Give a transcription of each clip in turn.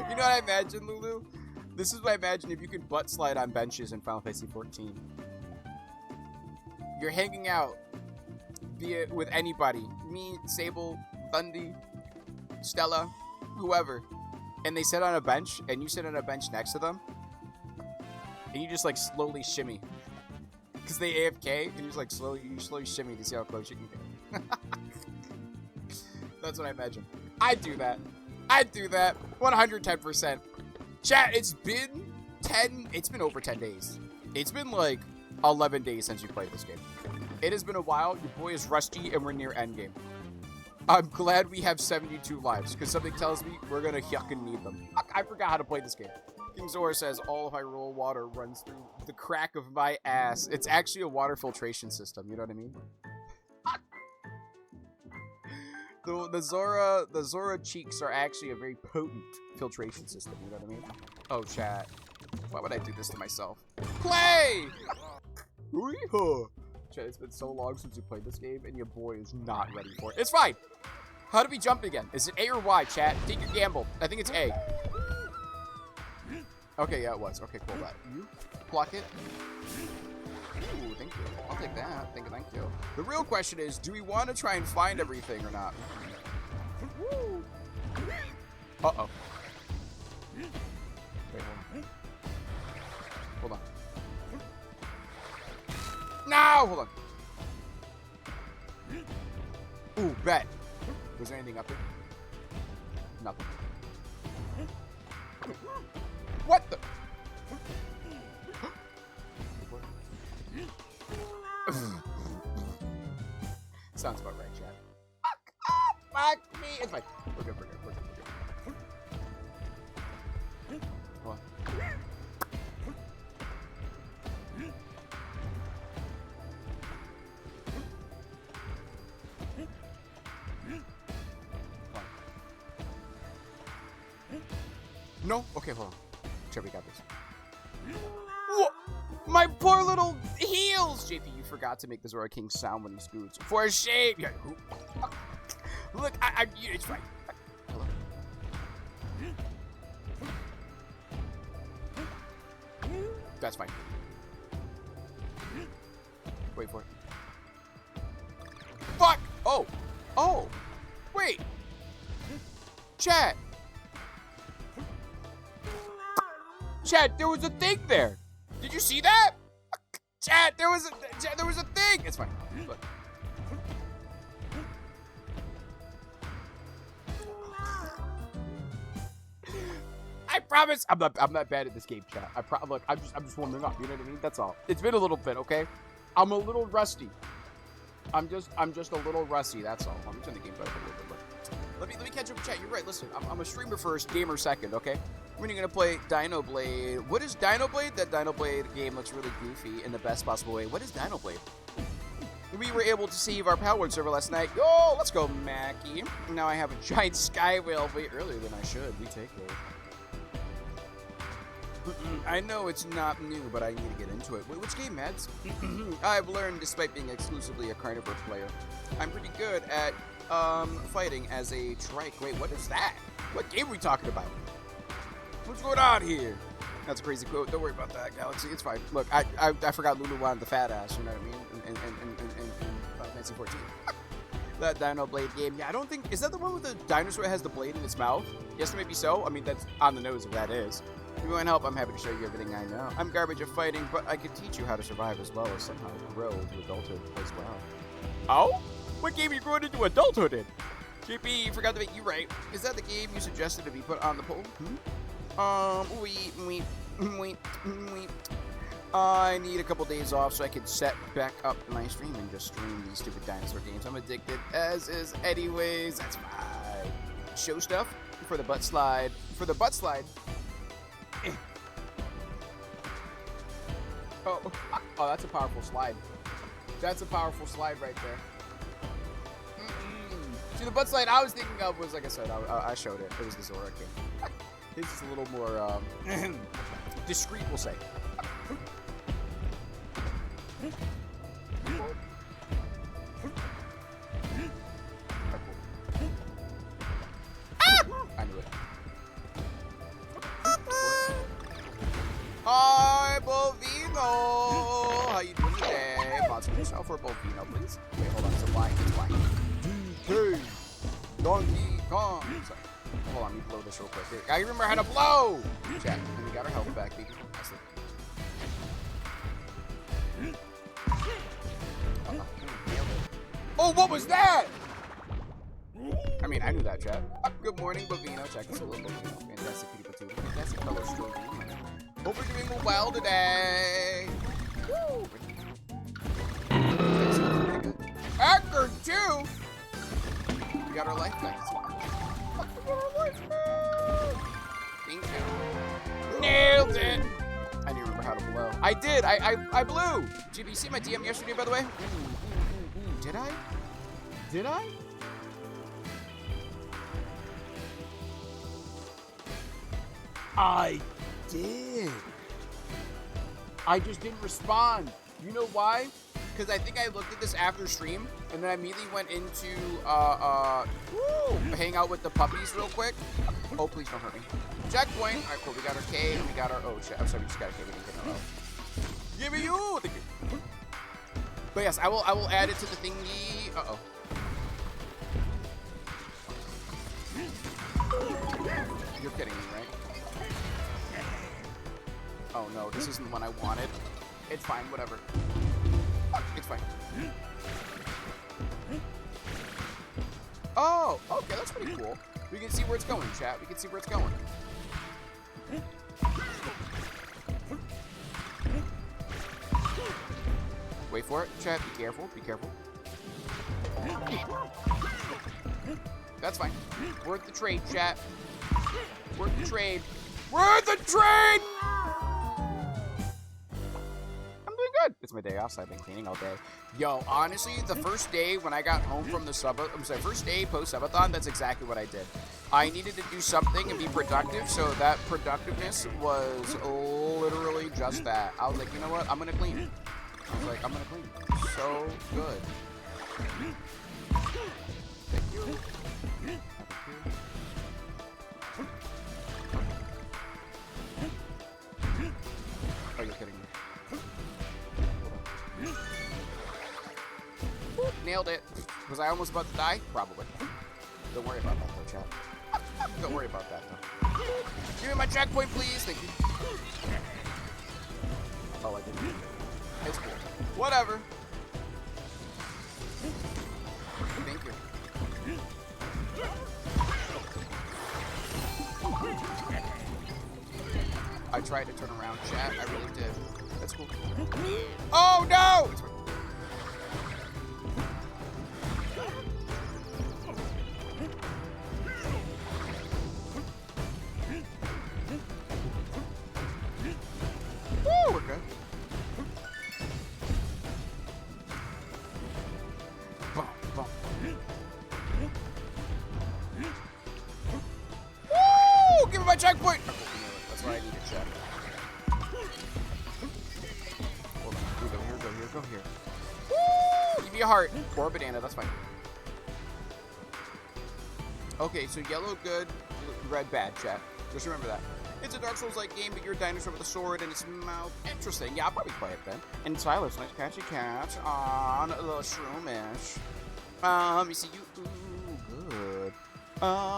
You know what I imagine, Lulu? This is what I imagine if you could butt slide on benches in Final Fantasy 14. You're hanging out, be it with anybody, me, Sable, Thundy, Stella, whoever, and they sit on a bench, and you sit on a bench next to them, and you just like slowly shimmy, because they AFK, and you just like slowly shimmy to see how close you can get. That's what I imagine. I'd do that. 110%. Chat, it's been over 10 days. It's been like 11 days since you played this game. It has been a while. Your boy is rusty, and we're near endgame. I'm glad we have 72 lives, because something tells me we're gonna yucking need them. I forgot how to play this game. King Zora says, all of Hyrule water runs through the crack of my ass. It's actually a water filtration system, you know what I mean? The Zora cheeks are actually a very potent filtration system, you know what I mean? Oh, chat. Why would I do this to myself? Play! Chat, it's been so long since you played this game, and your boy is not ready for it. It's fine! How do we jump again? Is it A or Y, chat? Take your gamble. I think it's A. Okay, yeah, it was. Okay, cool. You pluck it. Ooh, thank you. I'll take that. Thank you. The real question is, do we want to try and find everything or not? Uh-oh. Wait, hold on. No! Hold on. Ooh, bet. Was there anything up there? Nothing. What the? Sounds about right, chat. Fuck me. It's fine. We're good. Hold on. No? Okay, hold on. Sure, we got this. Whoa! My poor little heels! JP, you forgot to make the Zora King sound when he scoots. For shame! Yeah, look, it's fine. Hello. That's fine. Wait for it. Fuck! Oh! Oh! Wait! Chat! Chat, there was a thing there. Did you see that? Chat, there was a thing. It's fine. Look. I promise I'm not bad at this game, chat. Look, I'm just warming up. You know what I mean? That's all. It's been a little bit, okay? I'm a little rusty. I'm just a little rusty. That's all. Let me turn the game back a little bit. Let me catch up with chat. You're right. Listen, I'm a streamer first, gamer second, okay? We're gonna play Dino Blade. What is Dino Blade? That Dino Blade game looks really goofy in the best possible way. What is Dino Blade? We were able to save our Palworld server last night. Oh, let's go, Mackie. Now I have a giant sky whale way earlier than I should. We take it. I know it's not new, but I need to get into it. Wait, which game, Mads? I've learned, despite being exclusively a carnivore player, I'm pretty good at fighting as a trike. Wait, what is that? What game are we talking about? What's going on here? That's a crazy quote. Don't worry about that, Galaxy. It's fine. Look, I forgot Lulu wanted the fat ass. You know what I mean? In Final Fantasy 14. That Dino Blade game. Yeah, I don't think... Is that the one with the dinosaur that has the blade in its mouth? Yes, maybe so. I mean, that's on the nose if that is. If you want help, I'm happy to show you everything I know. I'm garbage at fighting, but I can teach you how to survive as well as somehow grow into adulthood as well. Oh? What game are you growing into adulthood in? JP, forgot to make you right. Is that the game you suggested to be put on the poll? Wait. I need a couple days off so I can set back up my stream and just stream these stupid dinosaur games. I'm addicted, as is anyways. That's fine. Show stuff for the butt slide. Oh, that's a powerful slide. That's a powerful slide right there. See, the butt slide I was thinking of was, like I said, I showed it. It was the Zora King. This is a little more discreet, we'll say. I knew it. Vino. How you doing today? Bots for yourself or both Vino, please. Wait, hold on. It's flying. It's flying. DK. Donkey Kong. Sorry. Hold on. Let me blow this real quick. Here. I remember how to blow. Chat. And we got our health back, baby. Oh, what was that? I mean, I knew that, chat. Good morning, Bovino. Check this out, Bovino. Fantastic kitty patootie. Fantastic color stroke. Hope we're doing well today. Woo! Anchor 2! We got our life back. Thank you. Nailed it! I didn't remember how to blow. I did! I blew! Did you see my DM yesterday, by the way? Did I? Did I? I did. I just didn't respond. You know why? Because I think I looked at this after stream, and then I immediately went into hang out with the puppies real quick. Oh, please don't hurt me. Checkpoint. All right, cool. We got our K and we got our O. I'm sorry, we just got a K. We didn't get our O. Give me you. Thank you. But yes, I will add it to the thingy. Uh-oh. You're kidding me, right? Oh no, this isn't the one I wanted. It's fine, whatever. It's fine. Oh, okay, that's pretty cool. We can see where it's going, chat. We can see where it's going. Wait for it, chat. Be careful. Be careful. That's fine. Worth the trade, chat. Worth the trade. Worth the trade! I'm doing good. It's my day off, so I've been cleaning all day. Yo, honestly, the first day when I got home from the first day post-subathon, that's exactly what I did. I needed to do something and be productive, so that productiveness was literally just that. I was like, you know what? I'm gonna clean. I was like, I'm gonna clean. So good. Thank you. Oh, you're kidding me. Nailed it. Was I almost about to die? Probably. Don't worry about that, though, chat. Don't worry about that, though. Give me my checkpoint, please. Thank you. Oh, I didn't. It's cool. Whatever. Thank you. I tried to turn around, chat. I really did. That's cool. Oh, no! Woo, we're good. Bump, bump. Woo! Give me my checkpoint! That's what I need to check. Hold on. Go here. Woo! Give me a heart. Or a banana, that's fine. Okay, so yellow good, red bad, chat. Just remember that. It's a Dark Souls-like game, but you're a dinosaur with a sword in its mouth. Interesting. Yeah, I'll probably play it then. And Silas, nice catchy catch on a little shroomish. You see you. Ooh, good.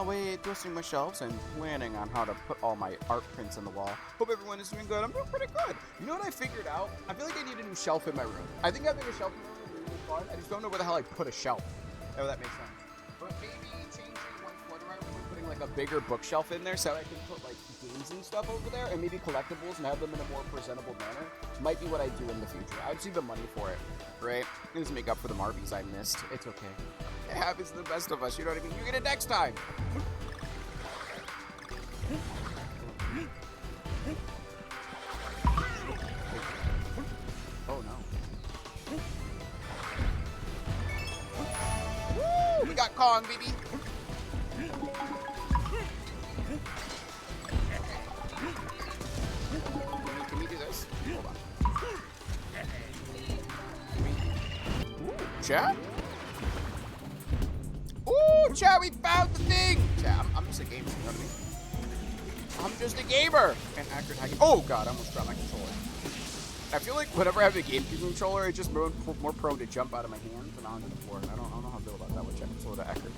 Wait, dusting my shelves and planning on how to put all my art prints on the wall. Hope everyone is doing good. I'm doing pretty good. You know what I figured out? I feel like I need a new shelf in my room. I think having a shelf in my room is really fun. I just don't know where the hell I put a shelf. Oh, that makes sense. But maybe changing one corner of my room, putting like a bigger bookshelf in there so I can put like games and stuff over there, and maybe collectibles and have them in a more presentable manner might be what I do in the future. I just need the money for it, right? It doesn't make up for the Marbies I missed. It's okay. It happens to the best of us, you know what I mean? You get it next time. Oh no. Woo! We got Kong, baby. Can we do this? Hold on. Chat? Ooh, chat, we found the thing! Chat, I'm just a gamer, you know what I mean? I'm just a gamer! And accurate hacking. Oh god, I almost dropped my controller. I feel like whenever I have a GameCube controller, it's just more prone to jump out of my hands and onto the floor. I don't know how I feel about that one. Check sort of accurate.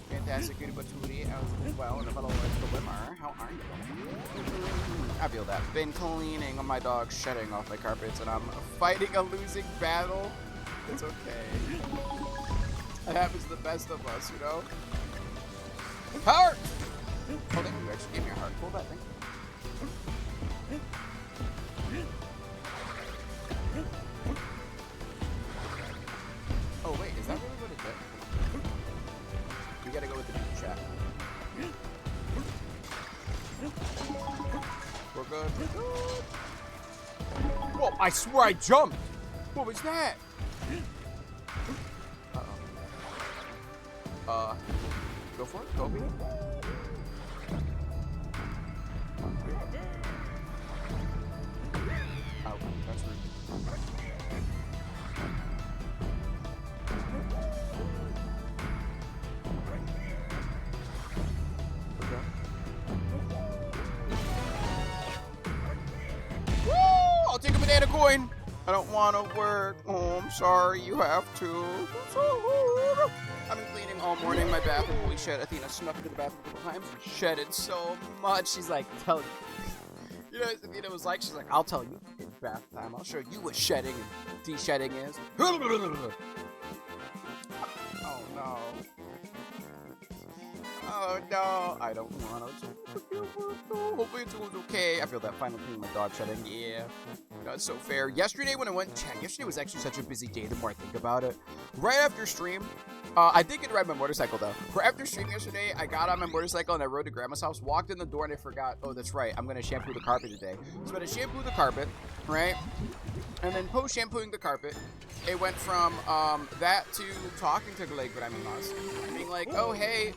Fantastic, good Baturi, as well, and a fellow Glimmer. How are you? I feel that. Been cleaning on my dog, shedding off my carpets, and I'm fighting a losing battle. It's okay. That happens to the best of us, you know? Heart! Oh, thank you. Actually gave me a heart. Cool, that thing. Oh, wait, is that really what it did? We gotta go with the beat chat. We're good. We're good. Whoa, I swear I jumped. What was that? Uh-oh. Go for it. Go be it. Oh, that's rude. I'll take a banana coin. I don't want to work. Oh, I'm sorry. You have to. I've been cleaning all morning my bathroom. Holy shit. Athena snuck into the bathroom a couple times and shedded so much. She's like, tell you. You know, Athena was like, she's like, I'll tell you. It's bath time. I'll show you what shedding and de-shedding is. Oh, no. Oh, no. I don't want to. Hopefully it's okay. I feel that final cleaning my dog shedding. Yeah. That's so fair. Yesterday when I went, yesterday was actually such a busy day the more I think about it. Right after stream, I did get to ride my motorcycle though. Right after stream yesterday, I got on my motorcycle and I rode to grandma's house, walked in the door and I forgot, oh, that's right, I'm going to shampoo the carpet today. So I'm going to shampoo the carpet, right? And then post-shampooing the carpet, it went from that to talking to Greg Gramimas, being like, oh, hey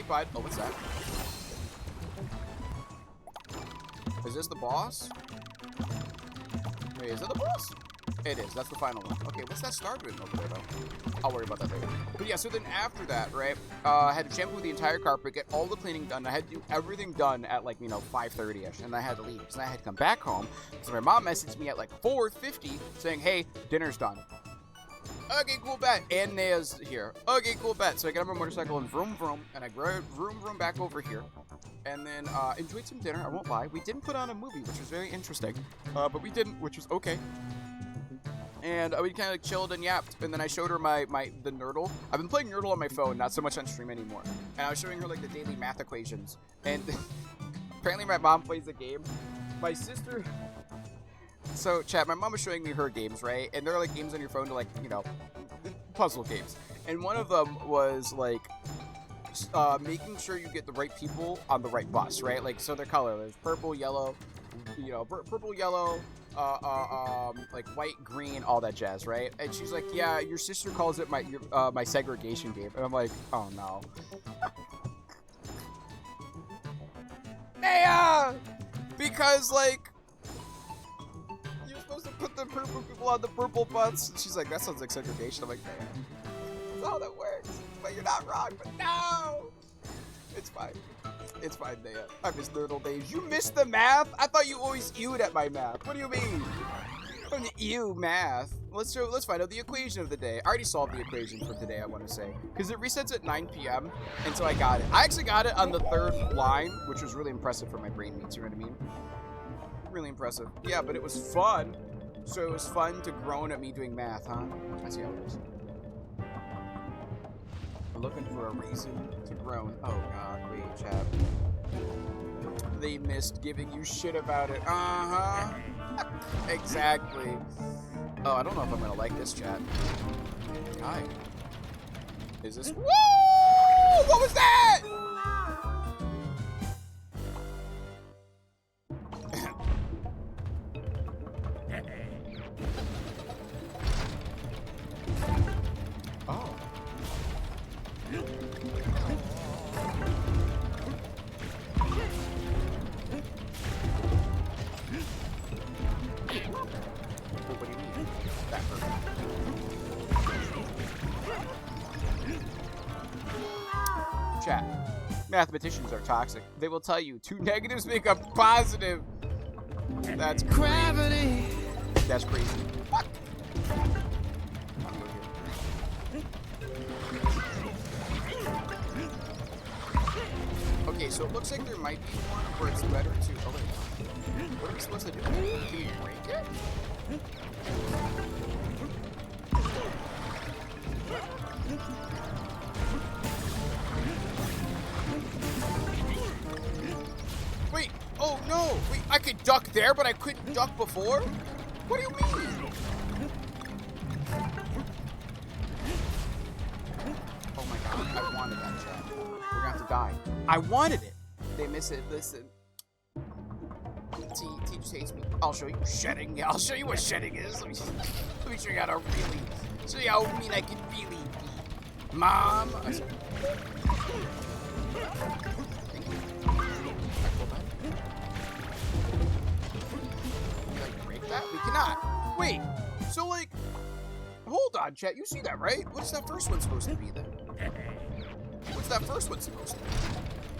bud. Oh, what's that? Is this the boss? Wait, is it the boss? It is. That's the final one. Okay, what's that star doing over there, though? I'll worry about that later. But yeah, so then after that, right, I had to shampoo the entire carpet, get all the cleaning done. I had to do everything done at, like, 5:30ish, and I had to leave. So I had to come back home. So my mom messaged me at, 4:50 saying, hey, dinner's done. Okay, cool bet. And Nea's here. Okay, cool bet. So I got on my motorcycle and vroom vroom, and I vroom back over here. And then enjoyed some dinner, I won't lie. We didn't put on a movie, which was very interesting. But we didn't, which was okay. And we kind of chilled and yapped. And then I showed her the Nerdle. I've been playing Nerdle on my phone, not so much on stream anymore. And I was showing her the daily math equations. And apparently my mom plays the game. My sister... So, chat, my mom was showing me her games, right? And there are, games on your phone to, puzzle games. And one of them was, making sure you get the right people on the right bus, right? So their color, there's purple, yellow, purple, yellow, white, green, all that jazz, right? And she's like, yeah, your sister calls it my segregation game. And I'm like, oh, no. Yeah! Because, you're supposed to put the purple people on the purple bus. And she's like, that sounds like segregation. I'm like, man, that's how that works. But you're not wrong, but no! It's fine. It's fine, Naya. I miss Nerdle days. You missed the math? I thought you always ewed at my math. What do you mean? Ew, math. Let's find out the equation of the day. I already solved the equation for today, I want to say. Because it resets at 9 p.m. And so I got it. I actually got it on the third line, which was really impressive for my brain meats, you know what I mean? Really impressive. Yeah, but it was fun. So it was fun to groan at me doing math, huh? I see how it is. I'm looking for a reason to groan. Oh god, wait, chat. They missed giving you shit about it. Uh-huh. Exactly. Oh, I don't know if I'm gonna like this, chat. Hi. Is this... Woo! What was that? Oh. What do you mean? That hurt. Chat. Mathematicians are toxic. They will tell you 2 negatives make a positive. That's gravity. That's crazy. Fuck. Okay, so it looks like there might be one where it's better to. Oh wait. What are we supposed to do? Can we break it? Wait. Oh no. Wait. I could duck there, but I couldn't duck before. What do you mean? Oh my god. I wanted that chat. We're gonna have to die. I wanted it. They miss it. Listen. T just hates me. I'll show you shedding. Yeah, I'll show you what shedding is. Let me show you how to really show you how mean I can really be. Mom. Thank you. Can we like break that? We cannot. Wait. So like, hold on, chat. You see that, right? What's that first one supposed to be then? What's that first one supposed to be?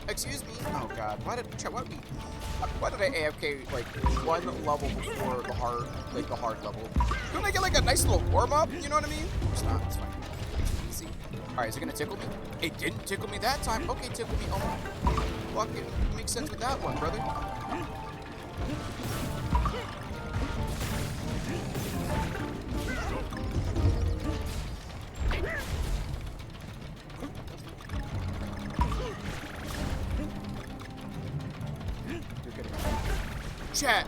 Excuse me? Oh god, why did I AFK like one level before the hard level? Couldn't I get like a nice little warm up? You know what I mean? It's not, it's fine. It's easy. Alright, is it gonna tickle me? It didn't tickle me that time. Okay, tickle me. Oh, fuck it. Makes sense with that one, brother. Chat.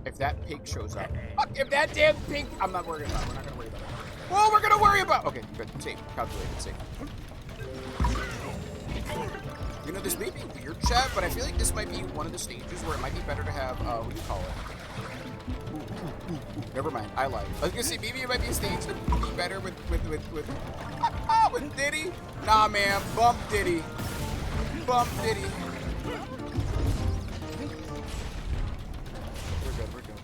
If that pig shows up. Fuck, if that damn pig. I'm not worried about it. We're not gonna worry about it. Well, we're gonna worry about. Okay, good. Safe. Calculated. Safe. You know, this may be weird, chat, but I feel like this might be one of the stages where it might be better to have, what do you call it? Never mind. I lied. I was gonna say, maybe it might be a stage that would be better with Diddy. Nah, man. Bump Diddy. Bump Diddy. We're good. We're good.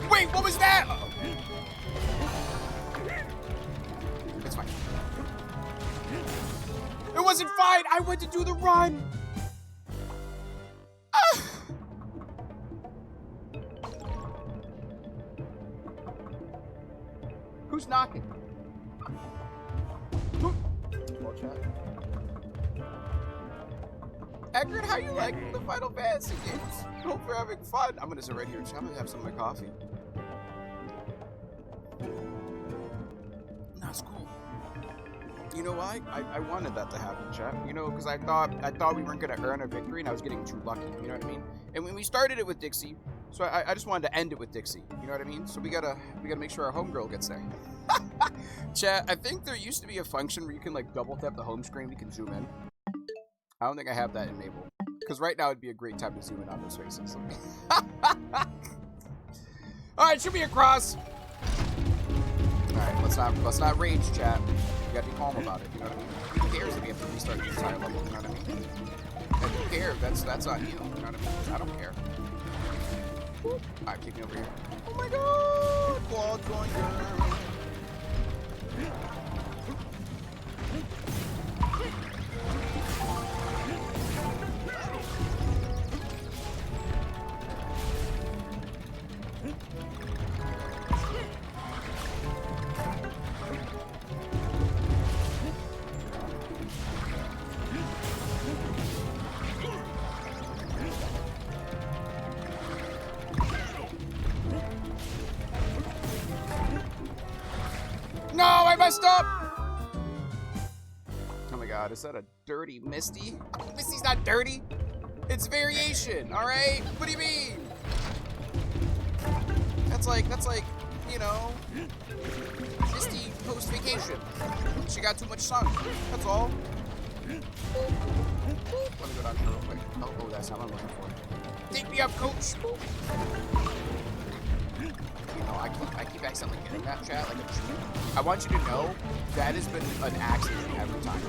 Wait, what was that? Uh-oh. It's fine. It wasn't fine. I went to do the run. Ah. Who's knocking? Well, chat. Eggert, how you liking the Final Fantasy games? Hope you're having fun. I'm gonna sit right here. I'm gonna have some of my coffee. That's cool. You know why? I wanted that to happen, chat. You know, because I thought we weren't gonna earn a victory, and I was getting too lucky. You know what I mean? And when we started it with Dixie, so I just wanted to end it with Dixie. You know what I mean? So we gotta make sure our homegirl gets there. Chat, I think there used to be a function where you can like double tap the home screen. We can zoom in. I don't think I have that enabled. Because right now would be a great time to zoom in on those faces. Alright, shoot me across. Alright, let's not rage, chat. You gotta be calm about it, you know what I mean? Who cares if you have to restart the entire level, you know what I mean? And who cares? That's on you, you know what I mean? I don't care. Alright, kick me over here. Oh my god! Quad going down. No, I messed up! Oh my god, is that a dirty Misty? Misty's not dirty. It's variation, all right? What do you mean? That's like, you know, Misty post-vacation. She got too much sun. That's all. Let me go down here real quick. Oh, that's not what I'm looking for. Take me up, coach. You know, I keep accidentally getting that chat like a cheat. I want you to know that has been an accident every time.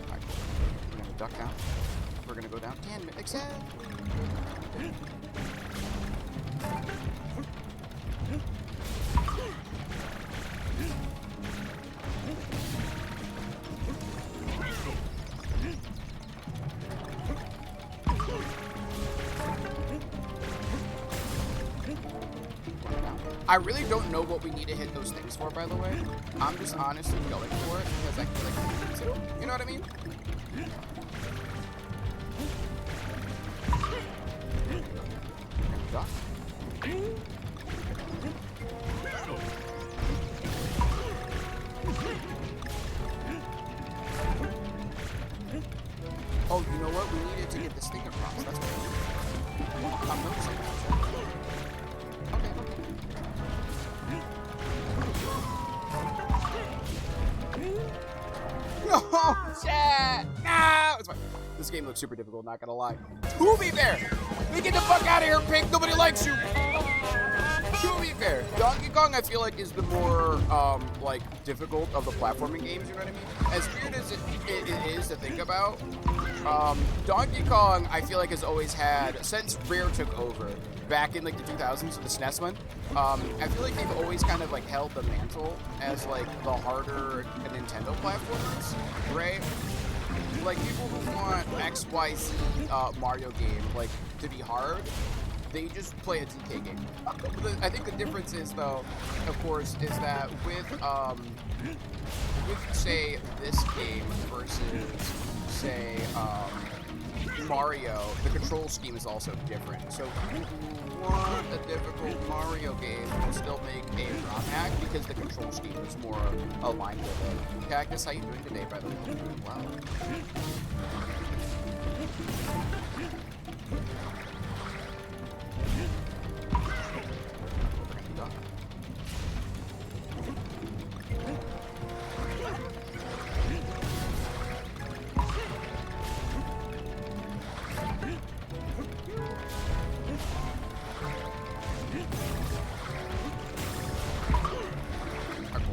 Alright, we're gonna duck down. We're gonna go down. Damn it, exactly. I really don't know what we need to hit those things for, by the way. I'm just honestly going for it because I feel like we need to. You know what I mean? Duck. Oh, you know what? We needed to get this thing across. That's what I'm noticing that. Oh, shit! No! It's fine. This game looks super difficult, not gonna lie. To be fair, we get the fuck out of here, Pink. Nobody likes you. To be fair, Donkey Kong, I feel like, is the more, like, difficult of the platforming games, you know what I mean? As weird as it is to think about, Donkey Kong, I feel like, has always had, since Rare took over, back in, like, the 2000s, so the SNES one, I feel like they've always kind of, like, held the mantle as, like, the harder Nintendo platformers, right? Like, people who want XYZ Mario game, like, to be hard, they just play a DK game. I think the difference is, though, of course, is that with say, this game versus, say, Mario, the control scheme is also different. So people who want a difficult Mario game will still make a ROM hack because the control scheme is more aligned with it. Cactus, how you doing today, by the way? Wow.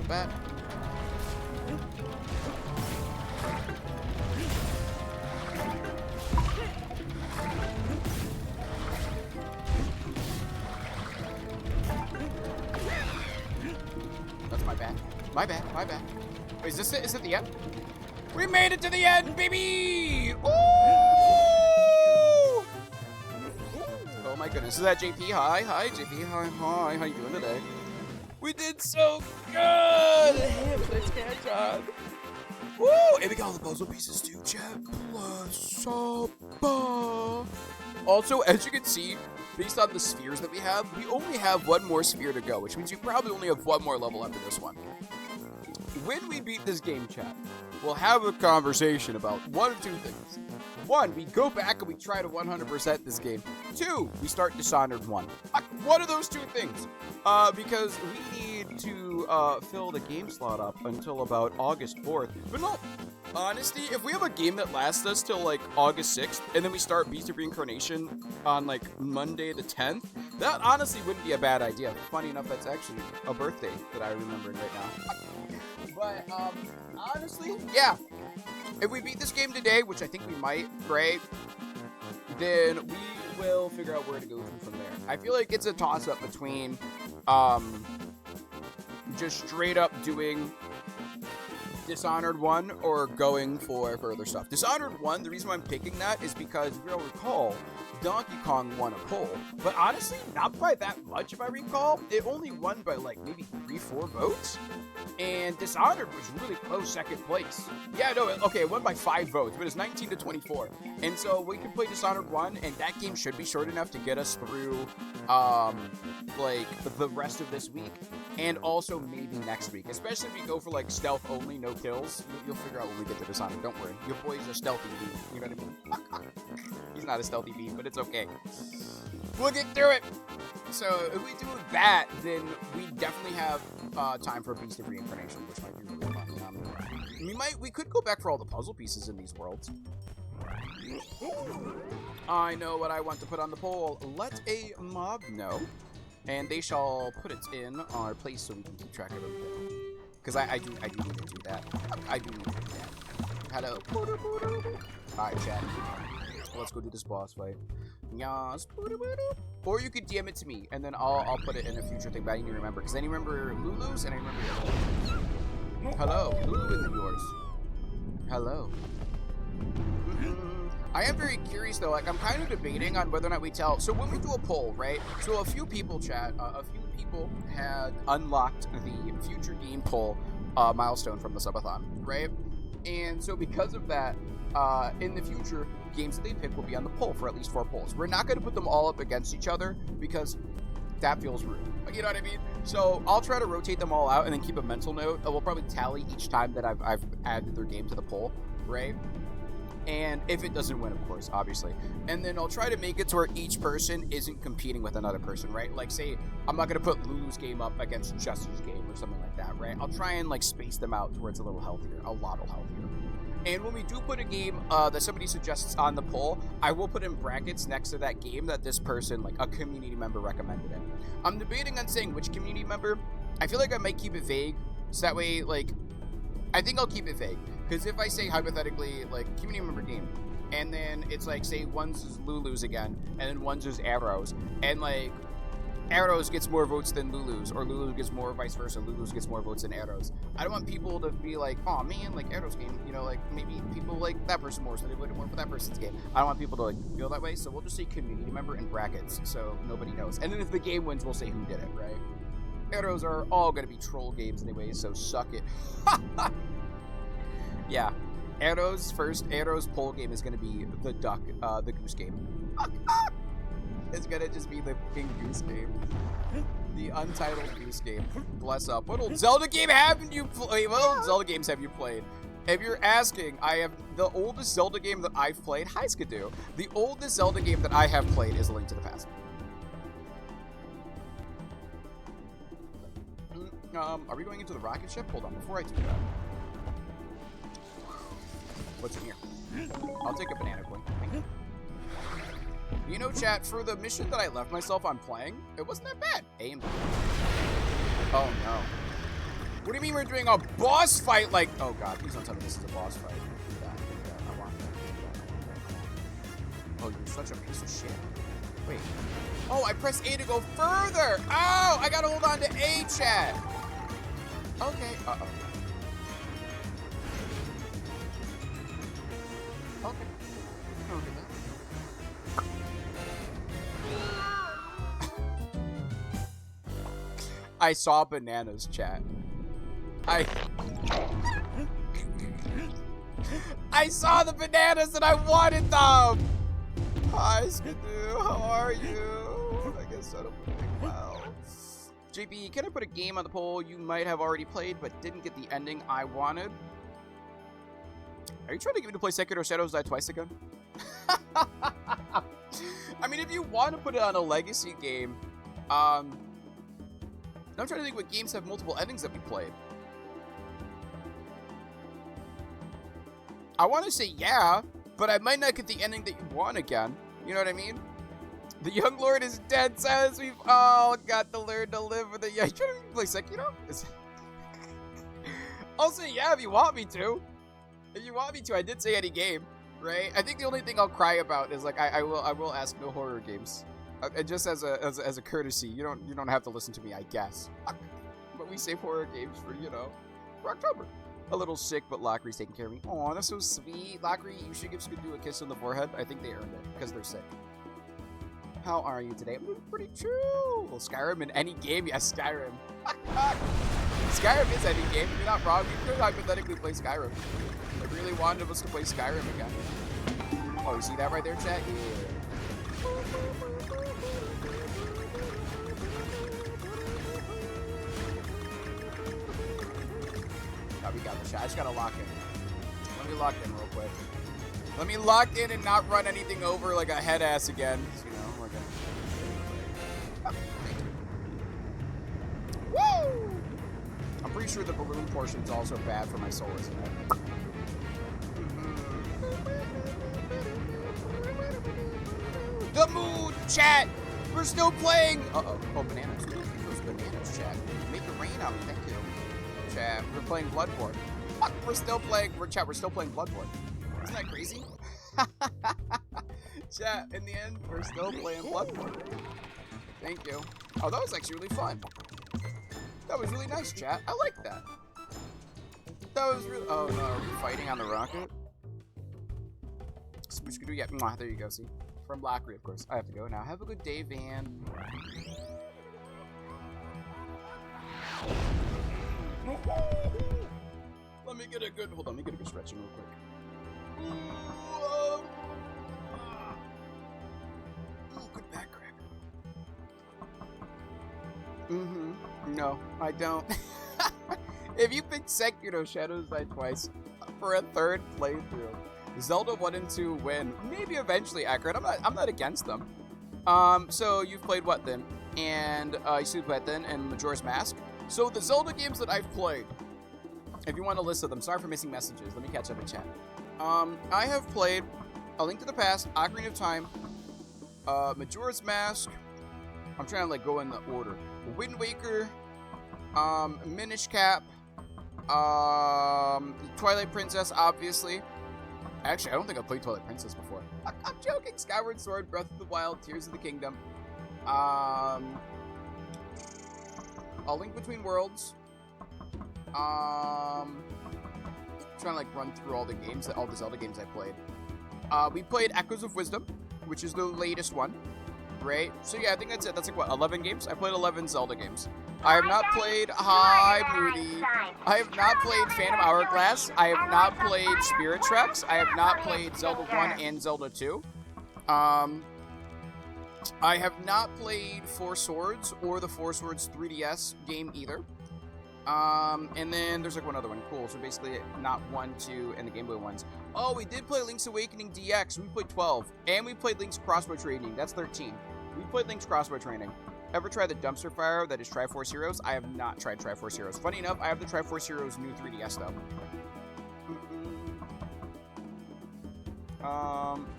Bat. That's my bad. My bad. My bad. Wait, is this it? Is it the end? We made it to the end, baby! Ooh! Oh my goodness. Is that JP? Hi. Hi, JP. Hi. Hi. How you doing today? We did so good! Let's catch up. Woo! And we got all the puzzle pieces too. Check. Also, as you can see, based on the spheres that we have, we only have one more sphere to go, which means we probably only have one more level after this one. When we beat this game, chat, we'll have a conversation about one of two things. One, we go back and we try to 100% this game. Two, we start Dishonored 1. One of those two things. Because we need to fill the game slot up until about August 4th. But no, honestly, if we have a game that lasts us till like August 6th, and then we start Beast of Reincarnation on like Monday the 10th, that honestly wouldn't be a bad idea. Funny enough, that's actually a birthday that I remember right now. But, honestly, yeah. If we beat this game today, which I think we might, right, then we will figure out where to go from there. I feel like it's a toss-up between, just straight up doing Dishonored 1 or going for further stuff. Dishonored 1, the reason why I'm picking that is because, if you'll recall, Donkey Kong won a poll. But honestly, not by that much if I recall. It only won by like maybe 3-4 votes. And Dishonored was really close second place. Yeah, no, okay, it won by 5 votes, but it's 19 to 24. And so we can play Dishonored 1, and that game should be short enough to get us through, like, the rest of this week. And also maybe next week. Especially if we go for, like, stealth only, no kills. You'll figure out when we get to Dishonored, don't worry. Your boy's a stealthy bee, you know what I mean? He's not a stealthy bee, but it's okay. We'll get through it! So if we do that, then we definitely have time for a Beast of Reincarnation, which might be really fun. We could go back for all the puzzle pieces in these worlds. I know what I want to put on the poll. Let a mob know, and they shall put it in our place so we can keep track of everything. Because I do need to do that. I do need to do that. Hello. Alright, chat. Let's go do this boss fight. Yes. Or you could DM it to me, and then I'll put it in a future thing, but I need to remember. Because I need to remember Lulu's, and I remember yours. Hello. Lulu and yours. Hello. I am very curious, though. Like, I'm kind of debating on whether or not we tell. So when we do a poll, right? So a few people, chat, a few people had unlocked the future game poll milestone from the subathon, right? And so because of that, in the future, games that they pick will be on the poll for at least 4 polls. We're not going to put them all up against each other because that feels rude. You know what I mean? So I'll try to rotate them all out and then keep a mental note. We'll probably tally each time that I've added their game to the poll, right? And if it doesn't win, of course, obviously. And then I'll try to make it to where each person isn't competing with another person, right? Like, say, I'm not going to put Lulu's game up against Chester's game or something like that, right? I'll try and, like, space them out to where it's a little healthier, a lot healthier. And when we do put a game that somebody suggests on the poll, I will put in brackets next to that game that this person, like a community member, recommended it. I'm debating on saying which community member. I feel like I might keep it vague, so that way, like, I think I'll keep it vague. Because if I say, hypothetically, like, community member game, and then it's like, say, one's is Lulu's again, and then one's is Arrows, and, like, Arrows gets more votes than Lulu's, or Lulu gets more, vice versa, Lulu's gets more votes than Arrows. I don't want people to be like, oh man, like Arrows game, you know, like maybe people like that person more, so they voted more for that person's game. I don't want people to like feel that way, so we'll just say community member in brackets, so nobody knows. And then if the game wins, we'll say who did it, right? Arrows are all gonna be troll games anyway, so suck it. Yeah, Arrows poll game is gonna be the the goose game. It's gonna just be the fucking goose game. The untitled goose game. Bless up. What old Zelda game haven't you played? What old Zelda games have you played? If you're asking, I have the oldest Zelda game that I've played. Hi, Skidoo. The oldest Zelda game that I have played is A Link to the Past. Are we going into the rocket ship? Hold on, before I do that. What's in here? I'll take a banana coin. Thank you. You know, chat, for the mission that I left myself on playing, it wasn't that bad. A and B. Oh, no. What do you mean we're doing a boss fight? Like, oh, God, please don't tell me this is a boss fight. I want that. Oh, you're such a piece of shit. Wait. Oh, I pressed A to go further. Oh, I got to hold on to A, chat. Okay. Uh-oh. Okay. Look at that. I saw bananas, chat. I saw the bananas and I wanted them! Hi, Skidoo, how are you? I guess I don't doing well. JP, can I put a game on the poll you might have already played but didn't get the ending I wanted? Are you trying to get me to play Sekiro Shadows Die Twice again? I mean, if you want to put it on a legacy game, I'm trying to think what games have multiple endings that we played. I want to say yeah, but I might not get the ending that you want again. You know what I mean? The young lord is dead. Silence. We've all got to learn to live with it. Yeah, you trying to play Sekiro? I'll say yeah if you want me to. If you want me to, I did say any game, right? I think the only thing I'll cry about is like I will ask no horror games. Just as a courtesy, you don't have to listen to me, I guess. But we save horror games for, you know, for October. A little sick, but Lockery's taking care of me. Aw, that's so sweet. Lockery, you should give Skidoo a kiss on the forehead. I think they earned it because they're sick. How are you today? I'm doing pretty true. Skyrim in any game, yes, Skyrim. Skyrim is any game. You're not wrong. You could hypothetically play Skyrim. I really wanted us to play Skyrim again. Oh, you see that right there, chat? Yeah. Oh, we got the shot. I just gotta lock in. Let me lock in real quick. Let me lock in and not run anything over like a head ass again. You know, like a... Woo! I'm pretty sure the balloon portion is also bad for my soul, isn't it? The mood, chat! We're still playing! Uh-oh. Oh, bananas. Those bananas, chat. Make it rain on me, thank you. Chat, we're playing Bloodborne. Fuck, we're still playing... We're still playing Bloodborne. Isn't that crazy? Chat, in the end, we're still playing Bloodborne. Thank you. Oh, that was actually really fun. That was really nice, chat. I like that. That was really... Oh, no. Are we fighting on the rocket? Yeah, there you go, see? From Lackery, of course. I have to go now. Have a good day, Van. Let me get a good... Hold on, let me get a good stretching real quick. Ooh, good back crack. No, I don't. If you pick Sekiro Shadows Die Twice for a third playthrough, Zelda 1 and 2 win. Maybe eventually, Accurate. I'm not against them. So you've played what then? And you played what then? And Majora's Mask. So the Zelda games that I've played, if you want a list of them, sorry for missing messages. Let me catch up in chat. I have played A Link to the Past, Ocarina of Time, Majora's Mask. I'm trying to like go in the order. Wind Waker, Minish Cap, Twilight Princess, obviously. Actually, I don't think I've played Twilight Princess before. I'm joking. Skyward Sword, Breath of the Wild, Tears of the Kingdom. A Link Between Worlds. Trying to like run through all the games, all the Zelda games I played. We played Echoes of Wisdom, which is the latest one, right? So yeah, I think that's it. That's like what, 11 games? I played 11 Zelda games. I have not played Moody. I have not played Phantom Hourglass. I have not played Spirit Tracks. I have not played Zelda 1 and Zelda 2. I have not played Four Swords or the Four Swords 3DS game either. And then there's like one other one. Cool. So basically not 1, 2, and the Game Boy ones. Oh, we did play Link's Awakening DX. We played 12. And we played Link's Crossbow Training. That's 13. We played Link's Crossbow Training. Ever tried the Dumpster Fire that is Triforce Heroes? I have not tried Triforce Heroes. Funny enough, I have the Triforce Heroes new 3DS though.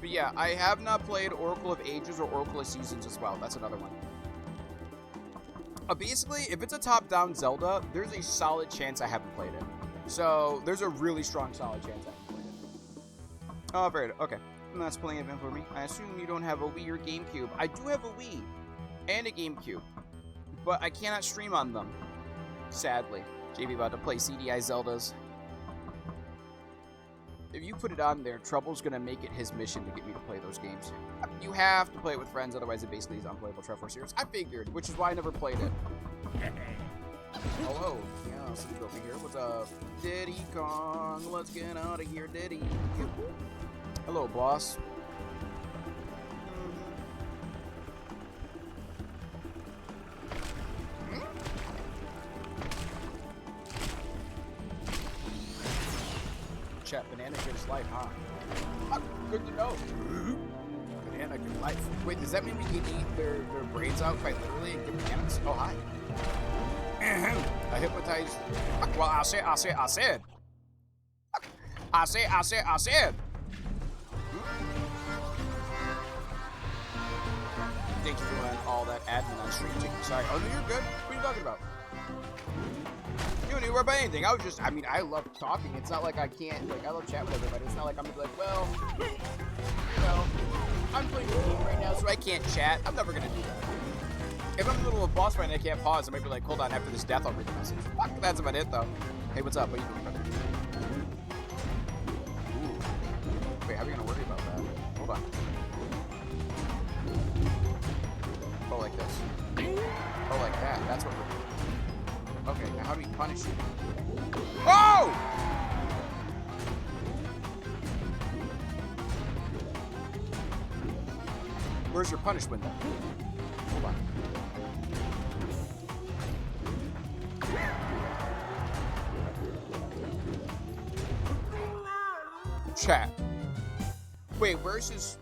But yeah, I have not played Oracle of Ages or Oracle of Seasons as well. That's another one. Basically, if it's a top-down Zelda, there's a solid chance I haven't played it. So, there's a really strong, solid chance I haven't played it. Oh, very good. Okay. And that's plenty of info for me. I assume you don't have a Wii or GameCube. I do have a Wii and a GameCube, but I cannot stream on them, sadly. JB about to play CDI Zeldas. If you put it on there, Trouble's gonna make it his mission to get me to play those games. You have to play it with friends, otherwise it basically is unplayable Triforce Heroes. I figured, which is why I never played it. Hello. Yeah, let's go over here. What's up? Diddy Kong, let's get out of here, Diddy. Hello, boss. Chat, banana gives life, huh? Good to know. Banana gives life. Wait, does that mean we can eat their brains out quite literally and give bananas? Oh, hi. I hypnotized. Well, I said. Thank you for doing all that admin on stream. Sorry. Oh, no, you're good. What are you talking about? You don't need to worry about anything. I love talking. It's not like I can't, like, I love chat with everybody. It's not like I'm gonna be like, well, you know, I'm playing the game right now, so I can't chat. I'm never gonna do that. If I'm in the middle of a boss fight and I can't pause, I might be like, hold on, after this death, I'll read the message. Fuck, that's about it, though. Hey, what's up? What are you doing, brother? Ooh. Wait, how are we gonna worry about that? Hold on. Oh, like this. Oh, like that. That's what we're doing. Okay, now how do we punish you? Oh! Where's your punishment then? Hold on. Chat. Wait, where's his...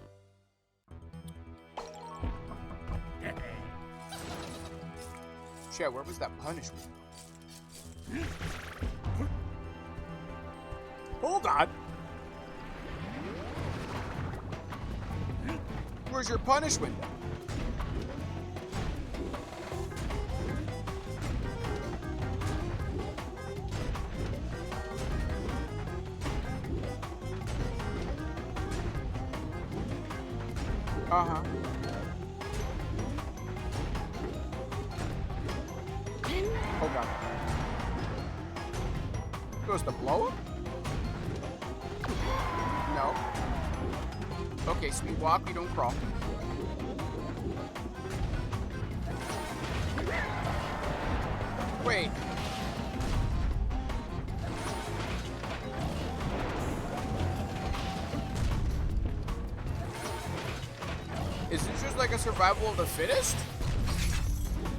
Chat, where was that punishment? Hold on. Where's your punishment? Uh-huh. Hold on. Supposed to blow him? No. Okay, so we walk, we don't crawl. Wait. Is this just like a survival of the fittest?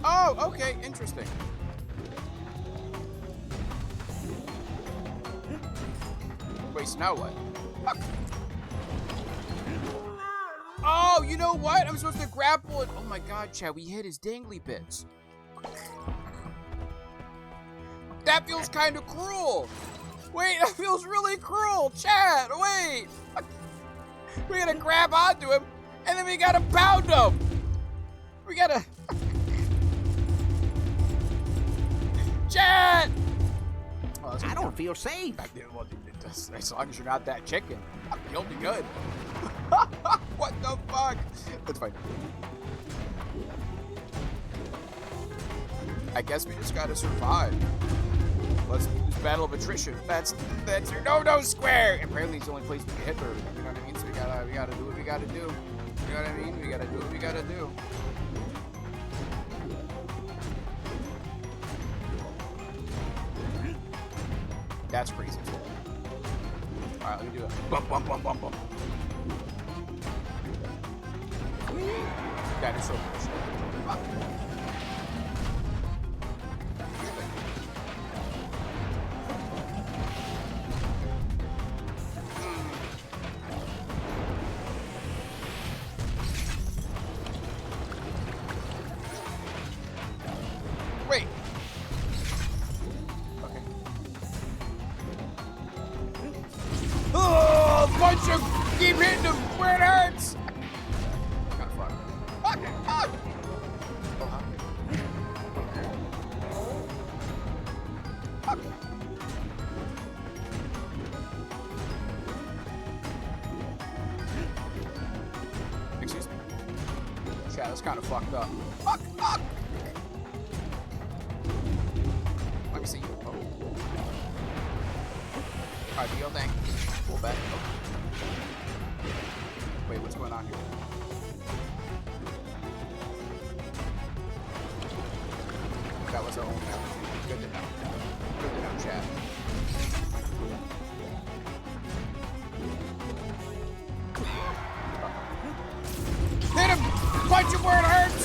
Oh, okay, interesting. Wait, so now what? Fuck. Oh, you know what? I'm supposed to grapple it. Oh my god, Chad, we hit his dangly bits. That feels kind of cruel. Wait, that feels really cruel. Chad, wait. We gotta grab onto him, and then we gotta pound him. We gotta... Chad! Oh, I don't feel safe. Well, as long as you're not that chicken, you'll be good. What the fuck? That's fine. I guess we just gotta survive. Let's do this battle of attrition. That's your no square. Apparently, it's the only place we can hit her. You know what I mean? So we gotta do what we gotta do. You know what I mean? We gotta do what we gotta do. That's crazy. Alright, let me do it. Bump, bump, bump, bump, bump. That is so bullshit. Fuck. Wait. Okay. Oh, punch him! Keep hitting him where it hurts! Kind of fun. Fuck it! Fuck! Oh, huh? Fuck. Excuse me. Chat, that's kind of fucked up. Fuck! Fuck! Let me see you. Oh. Alright, do your thing. Pull back. Oh. Wait, what's going on here? That was our only opportunity. Good to know. Good to know, chat. Hit him! Punch him where it hurts!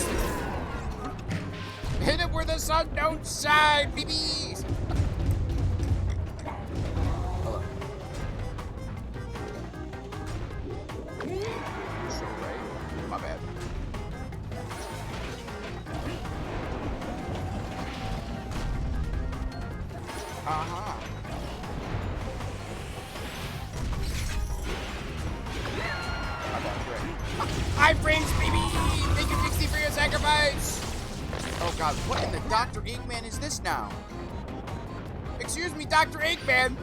Hit him where the sun don't shine, babies! Hello. So right. My bad. Uh-huh. My bad, great. Hi, friends, baby! Thank you, Dixie, for your sacrifice! Oh god, what in the Dr. Eggman is this now? Excuse me, Dr. Eggman!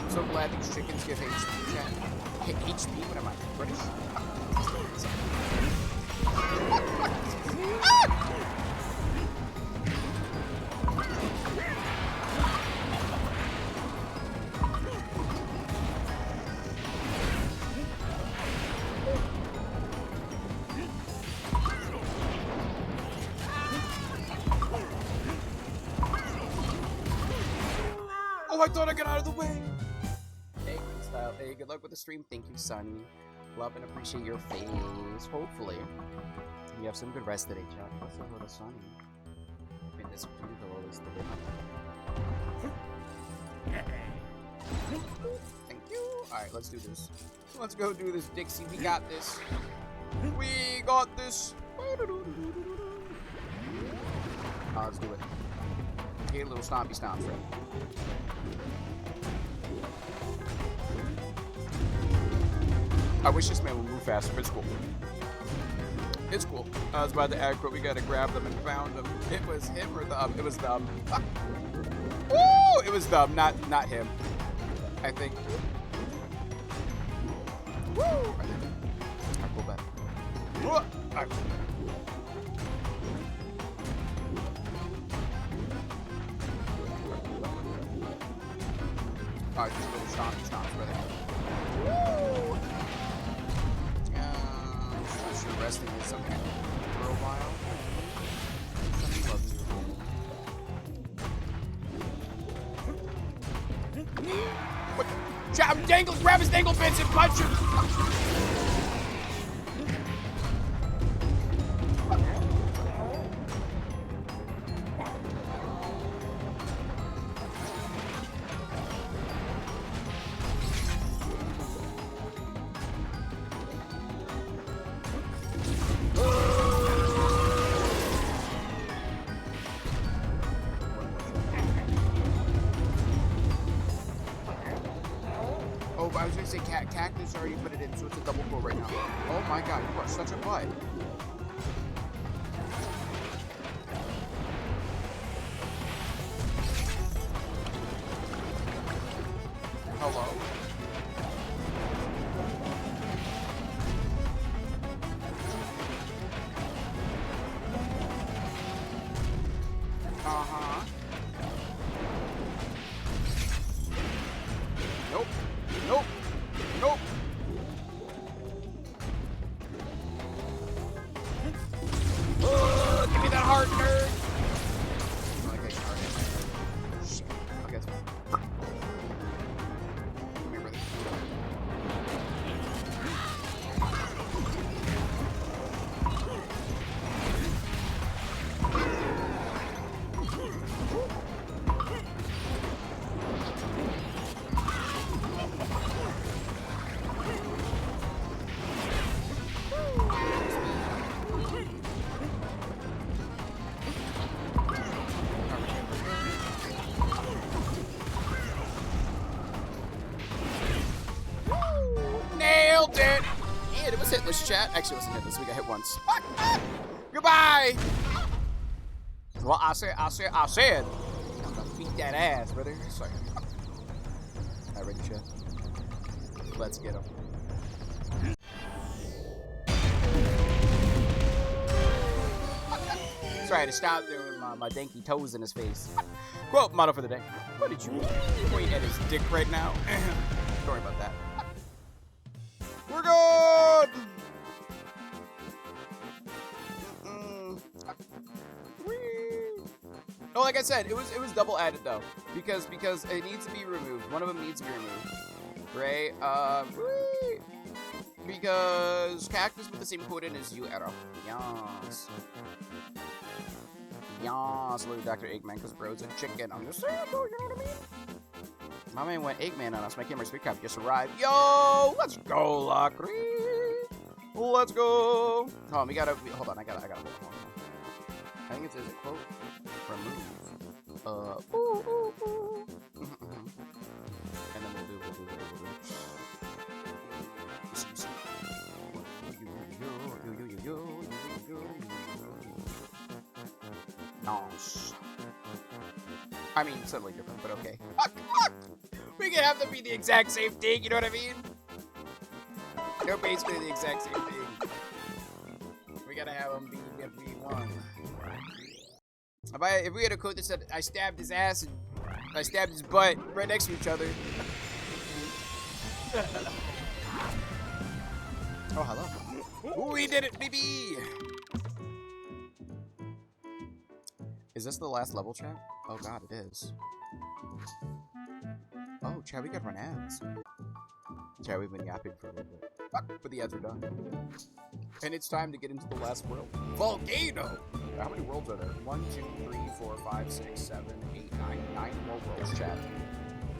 So glad these chickens give HP, chat. HP? What am I, British? Oh, I thought I got out of the way! Hey, good style. Hey, good luck with the stream. Thank you, Sonny. Love and appreciate your face. Hopefully, you have some good rest today, chat. Let's go to Sonny. I mean, this beautiful is the Thank you. Alright, let's do this. Let's go do this, Dixie. We got this. We got this. Let's do it. Get a little stompy stomps, right? I wish this man would move faster, but it's cool. It's cool. I was about to act, but we gotta grab them and found them. It was him or them? It was them. Woo! It was them, not him. I think. Woo! Alright, pull back. Alright. Alright, just a little stomps, brother. Woo! I should resting is some kind of for a while. Somebody loves you. What? Chop, dangle, grab his dangle pins and punch him! I was gonna say Cactus already put it in, so it's a double pull right now. Oh my god, you are such a butt. Hello? Uh-huh. Nope. Nope. Nope. Give me that heart, nerd. I like that heart. Shit. Okay, that's fine. Come here, brother. Nailed it! And it was hitless, chat. Actually, it wasn't hitless. We got hit once. Goodbye! Well, I said. I'm gonna beat that ass, brother. Sorry. Alright, ready, chat? Let's get him. Sorry, I had to stop there with my danky toes in his face. Quote, motto for the day. What did you point at his dick right now? Don't worry about that. We're good! No, like I said, it was double added though. Because it needs to be removed. One of them needs to be removed. Right? Because Cactus with the same coding as you, Arrow. Yes. Yes, little Dr. Eggman, because bro's a chicken. I'm just saying, bro, you know what I mean? My man went Eggman on us. My camera speed cap just arrived. Yo, let's go, Lockery. Let's go. Oh, we gotta, hold on, I gotta hold on. I think it's, is it quote? Remove. Ooh. And then we'll do. Nice. I mean, slightly different, but okay. We can have them be the exact same thing, you know what I mean? They're basically the exact same thing. We gotta have them be one. If we had a quote that said, I stabbed his ass and I stabbed his butt right next to each other. Oh, hello. Ooh, we did it, baby! Is this the last level, chat? Oh god, it is. Oh, chat, we gotta run ads. Chat, we've been yapping for a little bit. But the ads are done. And it's time to get into the last world. Volcano! How many worlds are there? 1, 2, 3, 4, 5, 6, 7, 8, 9. 9 more worlds, chat.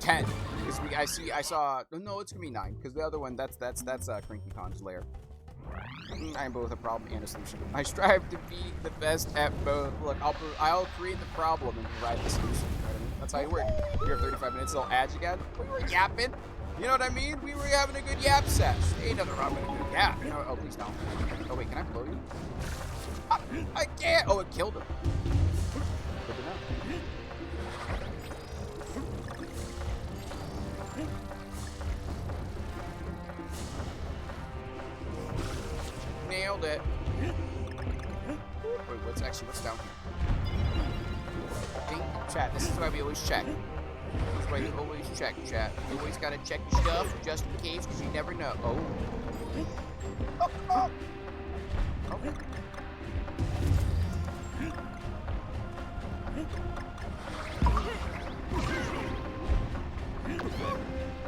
10. I saw. No, it's gonna be 9 because the other one that's Cranky Khan's lair. I'm both a problem and a solution. I strive to be the best at both. Look, I'll create the problem and provide the solution. You know what I mean? That's how you work. Here, 35 minutes till ads again. We were yapping. You know what I mean? We were having a good yap sesh. Ain't nothing wrong with a good yap. You know? Oh, please don't. Oh wait, can I blow you? I can't. Oh, it killed him. Good to know. Nailed it. Wait, what's down here? Chat, this is why we always check. This is why you always check, chat. You always gotta check your stuff just in case, because you never know. Oh. Oh. Okay.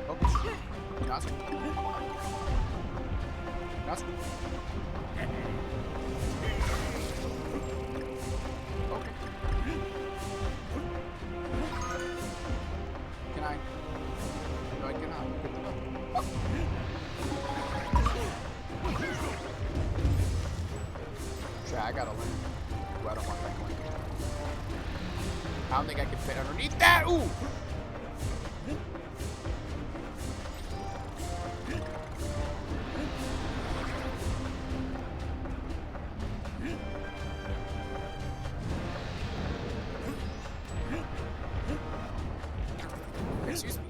Okay. Not so. Not so. Okay. Can I? No, I cannot. Oh. Chat, I gotta learn. Ooh, I don't want that coin. I don't think I can fit underneath that. Ooh! Excuse me.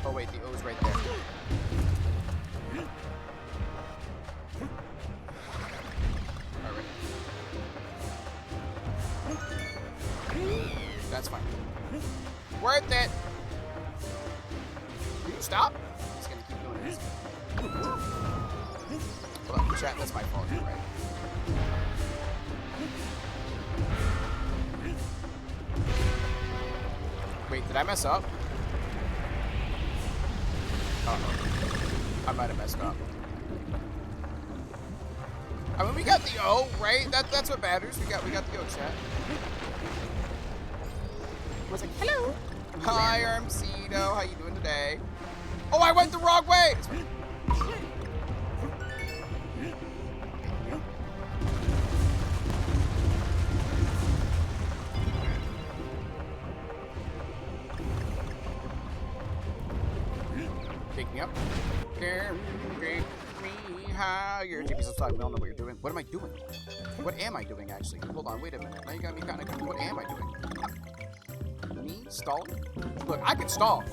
Oh wait, the O's right there. Alright. That's fine. Worth it! Will you stop? He's gonna keep doing this. Hold on, chat, that's my fault, you're right. Wait, did I mess up? Uh-oh. I might have messed up. I mean, we got the O, right? That's what matters. We got the O, chat. Was like, hello. Hi, Armcedo. How you doing today? Oh, I went the wrong way. Pick me up. Take me higher. JP, so sorry. We don't know what you're doing. What am I doing? What am I doing, actually? Hold on. Wait a minute. Now you got me kind of. What am I doing? Me stalling? Look, I can stall,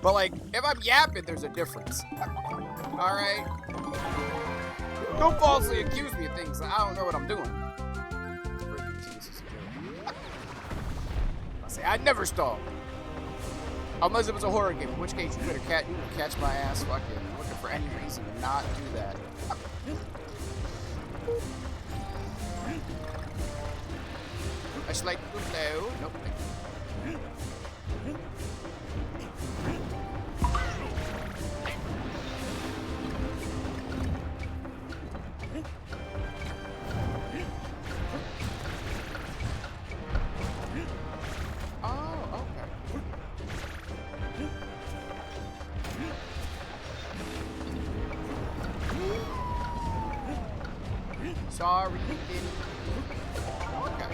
but like if I'm yapping, there's a difference. All right. Don't falsely accuse me of things that I don't know what I'm doing. I say I'd never stall. Unless it was a horror game, in which case you better catch my ass fucking looking for any reason to not do that. I should like to blow. Nope. Sorry, you didn't. Okay.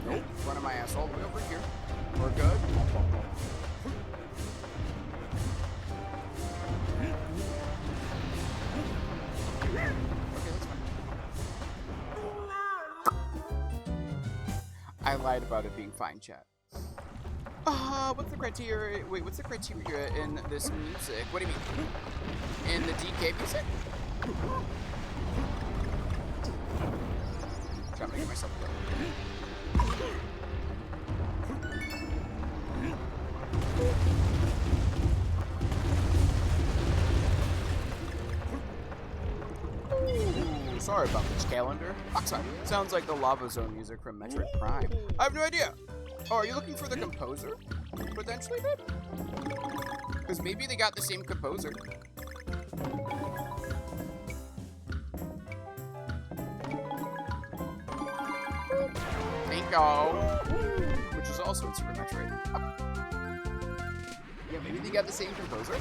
Nope. Running my ass all the way over here. We're good. Okay, that's fine. I lied about it being fine, chat. What's the criteria? Wait, what's the criteria in this music? What do you mean? In the DK music? Trying to make myself go. Ooh, sorry about this calendar. Oh, sorry. Sounds like the Lava Zone music from Metroid Prime. I have no idea. Oh, are you looking for the composer? Potentially, dude? Because maybe they got the same composer. Bingo! Which is also in Super Metroid. Yeah, maybe they got the same composer?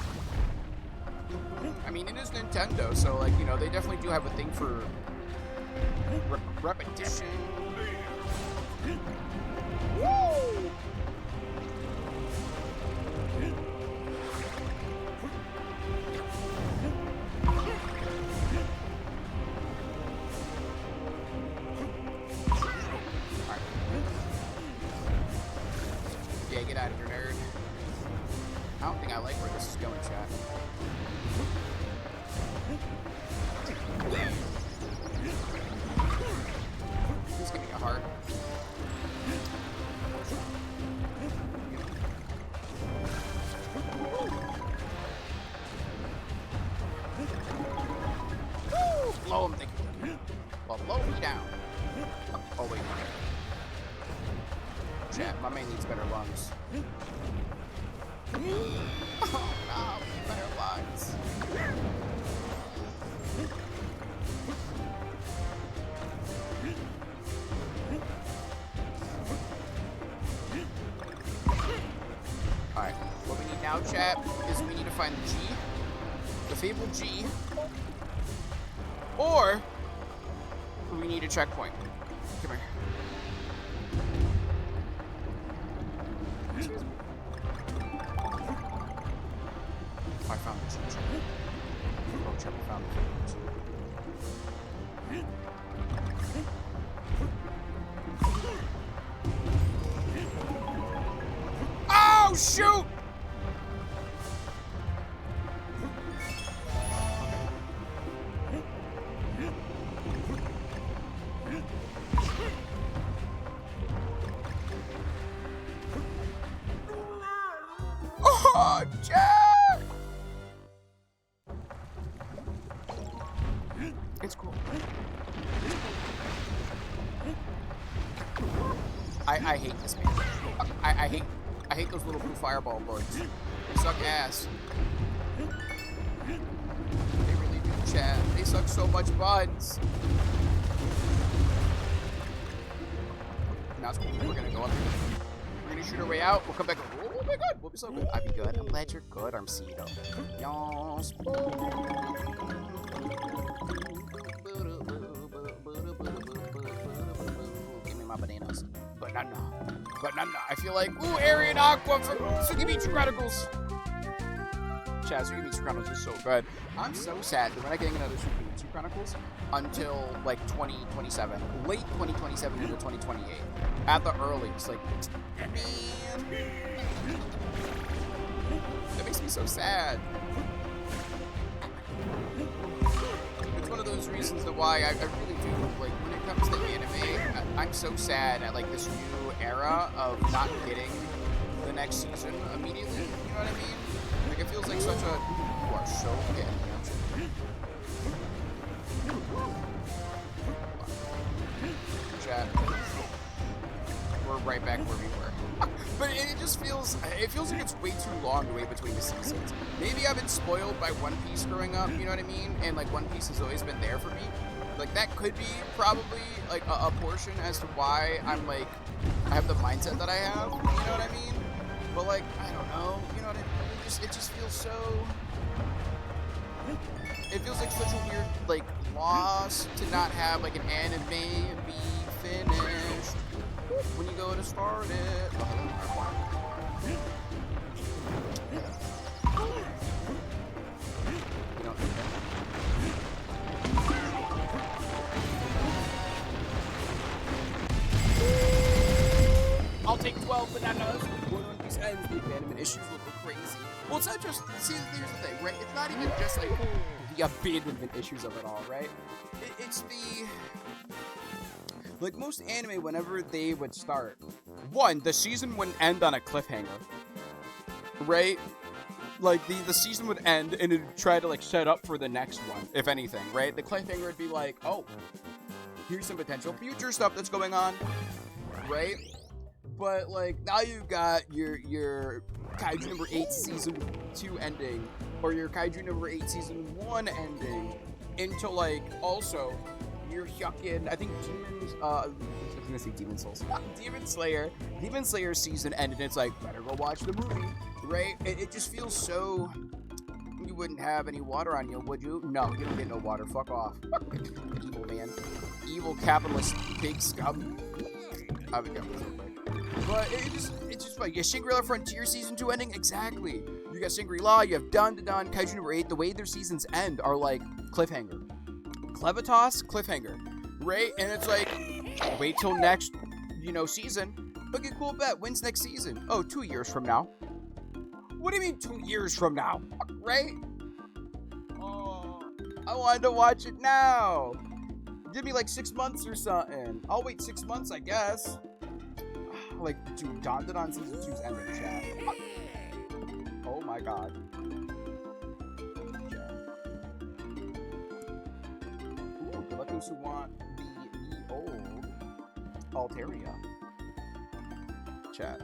I mean, it is Nintendo, so, like, you know, they definitely do have a thing for repetition. Woo! Yeah, get out of here, nerd. I don't think I like where this is going, chat. Please give me a heart. Woo! Blow him, thank you. Well, blow me down. Oh, wait. Chat, my man needs better lungs. Oh, no, we need better lungs. Alright, what we need now, chat, is we need to find the G. The fabled G. Or we need a checkpoint. Come here. Excuse me. Oh, I found the G. Oh, chat, we found the fabled G. Oh, shoot! Oh, Jack! It's cool. I hate this man. I hate those little blue fireball lords. They suck ass. They really do, chat. They suck so much buns. Now it's cool. We're gonna go up here. We're gonna shoot our way out. We'll come back. Oh my god, we'll be so good. I'd be good. I'm glad you're good, Armcedo. Yas. Give me my bananas. Banana. I feel like, ooh, Arian Aqua from Tsukimichi Chronicles. Chad, Tsukimichi Chronicles is so good. I'm so sad that we're not getting another Tsukimichi Chronicles until, like, 2027. Late 2027 into 2028. At the earliest. Like, man. That makes me so sad. It's one of those reasons that why I really do, like, when it comes to anime, I'm so sad at, like, this new era of not getting the next season immediately. You know what I mean? Like, it feels like such a... You are so good. Chat. We're right back where we were. But it just feels... It feels like it's way too long to wait between the seasons. Maybe I've been spoiled by One Piece growing up, you know what I mean? And, like, One Piece has always been there for me. Like, that could be probably, like, a portion as to why I'm, like, I have the mindset that I have, you know what I mean? But, like, I don't know, you know what I mean? It just feels so... It feels like such a weird, like, loss to not have, like, an anime be finished when you go to start it. You don't need that. I'll take 12 bananas. series ends, the abandonment issues will go crazy. Well, it's not just, see, here's the thing, right? It's not even just like the abandonment issues of it all, right? It's the, like most anime, whenever they would start, one, the season wouldn't end on a cliffhanger, right? Like, the season would end, and it would try to, like, set up for the next one, if anything, right? The cliffhanger would be like, oh, here's some potential future stuff that's going on, right? But, like, now you've got your Kaiju number 8 season 2 ending, or your Kaiju number 8 season 1 ending, into, like, also, your Hyakken, I think Demons, I was gonna say Demon Souls, Demon Slayer season ended, and it's like, better go watch the movie. Right? It just feels so... You wouldn't have any water on you, would you? No, you don't get no water. Fuck off. Evil man. Evil capitalist pig scum. I would go so quick. But it's just like, yeah, Shangri-La Frontier Season 2 ending? Exactly. You got Shangri-La, you have Dan Kaiju number 8. The way their seasons end are like cliffhanger. Clevitas, cliffhanger. Right? And it's like, wait till next, season. Okay, cool bet. When's next season? Oh, 2 years from now. What do you mean 2 years from now? Right? Oh, I wanted to watch it now. Give me like 6 months or something. I'll wait 6 months, I guess. Like, dude, Dandadan Season 2's ending, chat. Oh my god. Ooh, good luck those who want the old Altaria. Chat.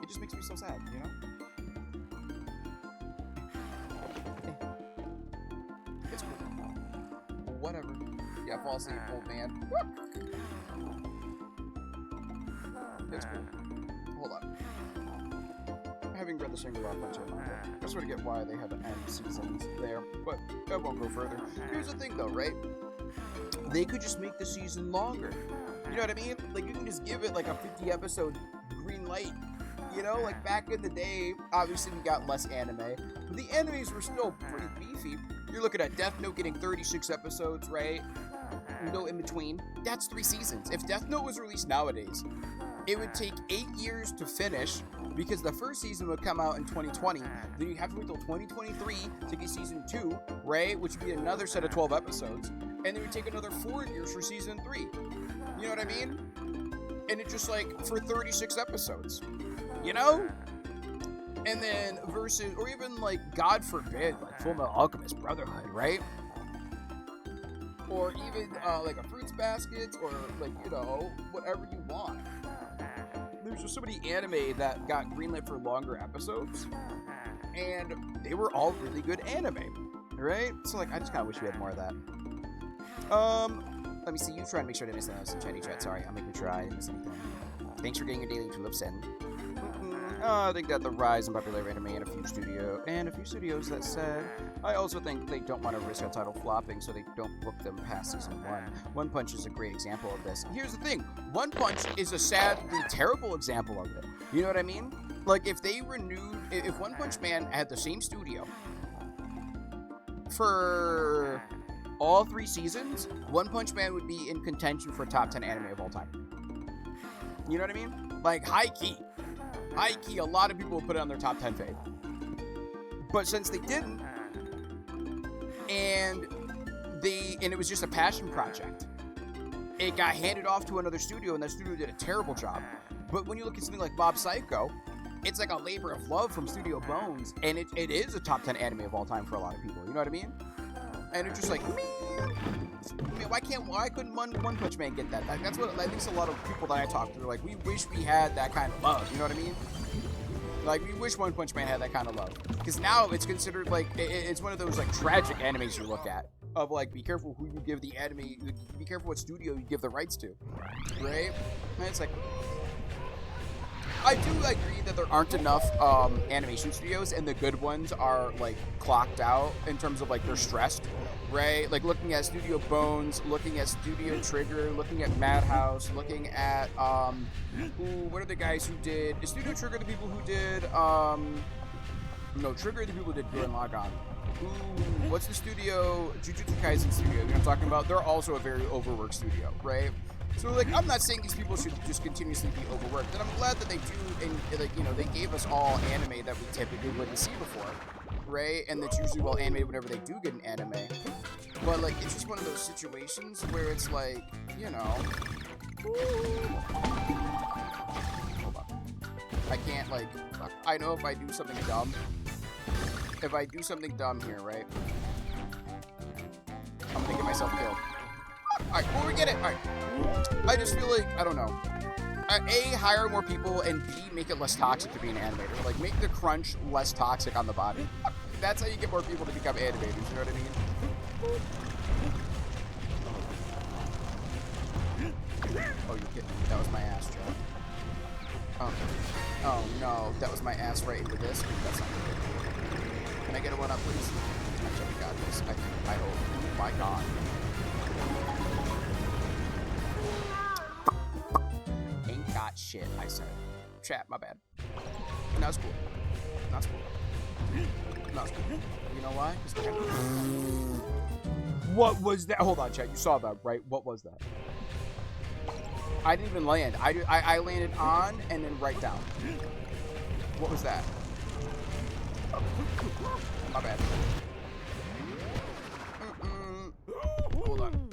It just makes me so sad, you know? It's cool. Whatever. Yeah, fall asleep, old man. It's cool. Hold on. Having read the Shangri-La Frontier manga, I sort of get why they have end seasons there, but I won't go further. Here's the thing, though, right? They could just make the season longer. You know what I mean? Like, you can just give it like a 50-episode green light. You know, like back in the day, obviously we got less anime, but the animes were still pretty beefy. You're looking at Death Note getting 36 episodes, right? No in between. That's 3 seasons. If Death Note was released nowadays, it would take 8 years to finish because the first season would come out in 2020. Then you have to wait till 2023 to get season 2, right? Which would be another set of 12 episodes. And then it would take another 4 years for season 3. You know what I mean? And it's just like for 36 episodes. You know? And then versus, or even like, God forbid, like Fullmetal Alchemist Brotherhood, right? Or even like a Fruits Basket, or like, whatever you want. There's just so many anime that got greenlit for longer episodes, and they were all really good anime, right? So like, I just kind of wish we had more of that. Let me see, you try and make sure I didn't miss anything else in chatty chat. Sorry, I'll make me try. I didn't miss anything. Thanks for getting your daily tulips in. I think that the rise in popularity of anime and a few studios that said, I also think they don't want to risk a title flopping, so they don't book them past season 1. One Punch is a great example of this. Here's the thing, One Punch is a sadly terrible example of it. You know what I mean? Like, if they renewed, if One Punch Man had the same studio for all 3 seasons, One Punch Man would be in contention for top 10 anime of all time. You know what I mean? Like, high key, a lot of people will put it on their top 10 fave. But since they didn't, and it was just a passion project, it got handed off to another studio, and that studio did a terrible job. But when you look at something like Mob Psycho, it's like a labor of love from Studio Bones, and it is a top 10 anime of all time for a lot of people. You know what I mean? And it's just like, man, why couldn't One Punch Man get that? That's what at least a lot of people that I talk to are like, we wish we had that kind of love. You know what I mean? Like, we wish One Punch Man had that kind of love. Because now it's considered like, it's one of those like tragic animes you look at. Of like, be careful who you give the anime, be careful what studio you give the rights to. Right? And it's like, I do agree that there aren't enough animation studios, and the good ones are like clocked out in terms of like they're stressed, right? Like looking at Studio Bones, looking at Studio Trigger, looking at Madhouse, looking at what are the guys who did? Is Studio Trigger the people who did no, Trigger the people who did Gurren Lagann. What's the studio? Jujutsu Kaisen studio. You know what I'm talking about? They're also a very overworked studio, right? So, like, I'm not saying these people should just continuously be overworked, and I'm glad that they do, and, like, you know, they gave us all anime that we typically wouldn't see before, right? And that's usually well animated whenever they do get an anime. But, like, it's just one of those situations where it's like, you know... Hold on. I can't, like... I know if I do something dumb... If I do something dumb here, right? I'm gonna get myself killed. Alright, well, we get it. Alright. I just feel like, I don't know. A, hire more people, and B, make it less toxic to be an animator. Like, make the crunch less toxic on the body. That's how you get more people to become animators, you know what I mean? Oh, you're kidding me. That was my ass, Joe. Oh, no. That was my ass right into this. That's not good. Can I get a one-up, please? Actually, we got this. I hope. Oh, my God. Ain't got shit, I said. Chat, my bad. No, it's cool. No, it's cool. No, it's cool. You know why? What was that? Hold on, chat. You saw that, right? What was that? I didn't even land. I landed on and then right down. What was that? My bad. Hold on.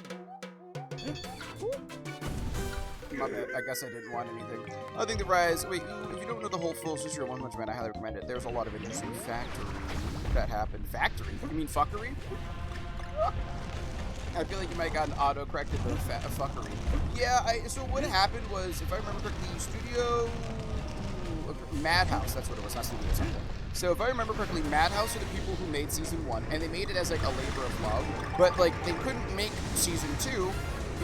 My bad. I guess I didn't want anything. I think the rise. Wait, if you don't know the whole full history of One Punch Man, I highly recommend it. There's a lot of interesting factory that happened. Factory? You mean fuckery? I feel like you might have gotten auto-corrected the fuckery. Yeah, so what happened was, if I remember correctly, Studio... Madhouse, that's what it was, not Studio something. So if I remember correctly, Madhouse are the people who made Season 1, and they made it as, like, a labor of love. But, like, they couldn't make Season 2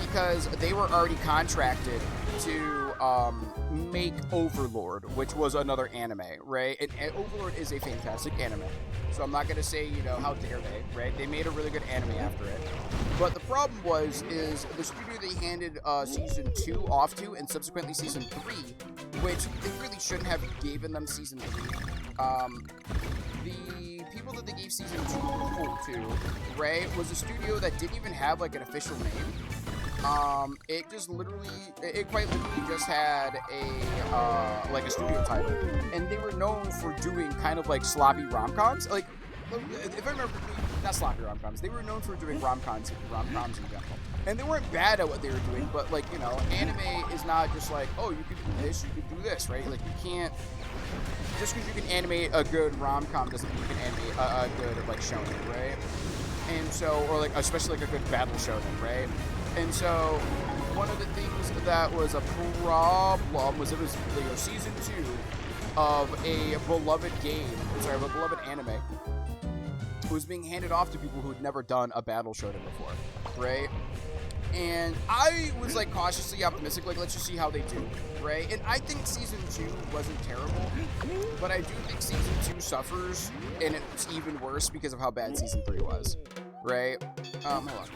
because they were already contracted to make Overlord, which was another anime, right? And Overlord is a fantastic anime. So I'm not going to say, you know, how dare they, right? They made a really good anime after it. But the problem is the studio they handed Season 2 off to, and subsequently Season 3, which they really shouldn't have given them Season 3. The people that they gave Season 2 to, right, was a studio that didn't even have, like, an official name. It just literally, it quite literally just had a, like a studio title. And they were known for doing kind of like sloppy rom-coms. Like, if I remember, not sloppy rom-coms, they were known for doing rom-coms in general. And they weren't bad at what they were doing, but like, you know, anime is not just like, oh, you could do this, you could do this, right? Like, you can't, just because you can animate a good rom-com doesn't mean you can animate a good, like, shonen, right? And so, or like, especially like a good battle shonen, right? And so, one of the things that was a problem was it was, you know, Season 2 of a beloved game, sorry, of a beloved anime, was being handed off to people who had never done a battle shonen before, right? And I was, like, cautiously optimistic, like, let's just see how they do, right? And I think Season 2 wasn't terrible, but I do think Season 2 suffers, and it's even worse because of how bad Season 3 was, right? Hold on.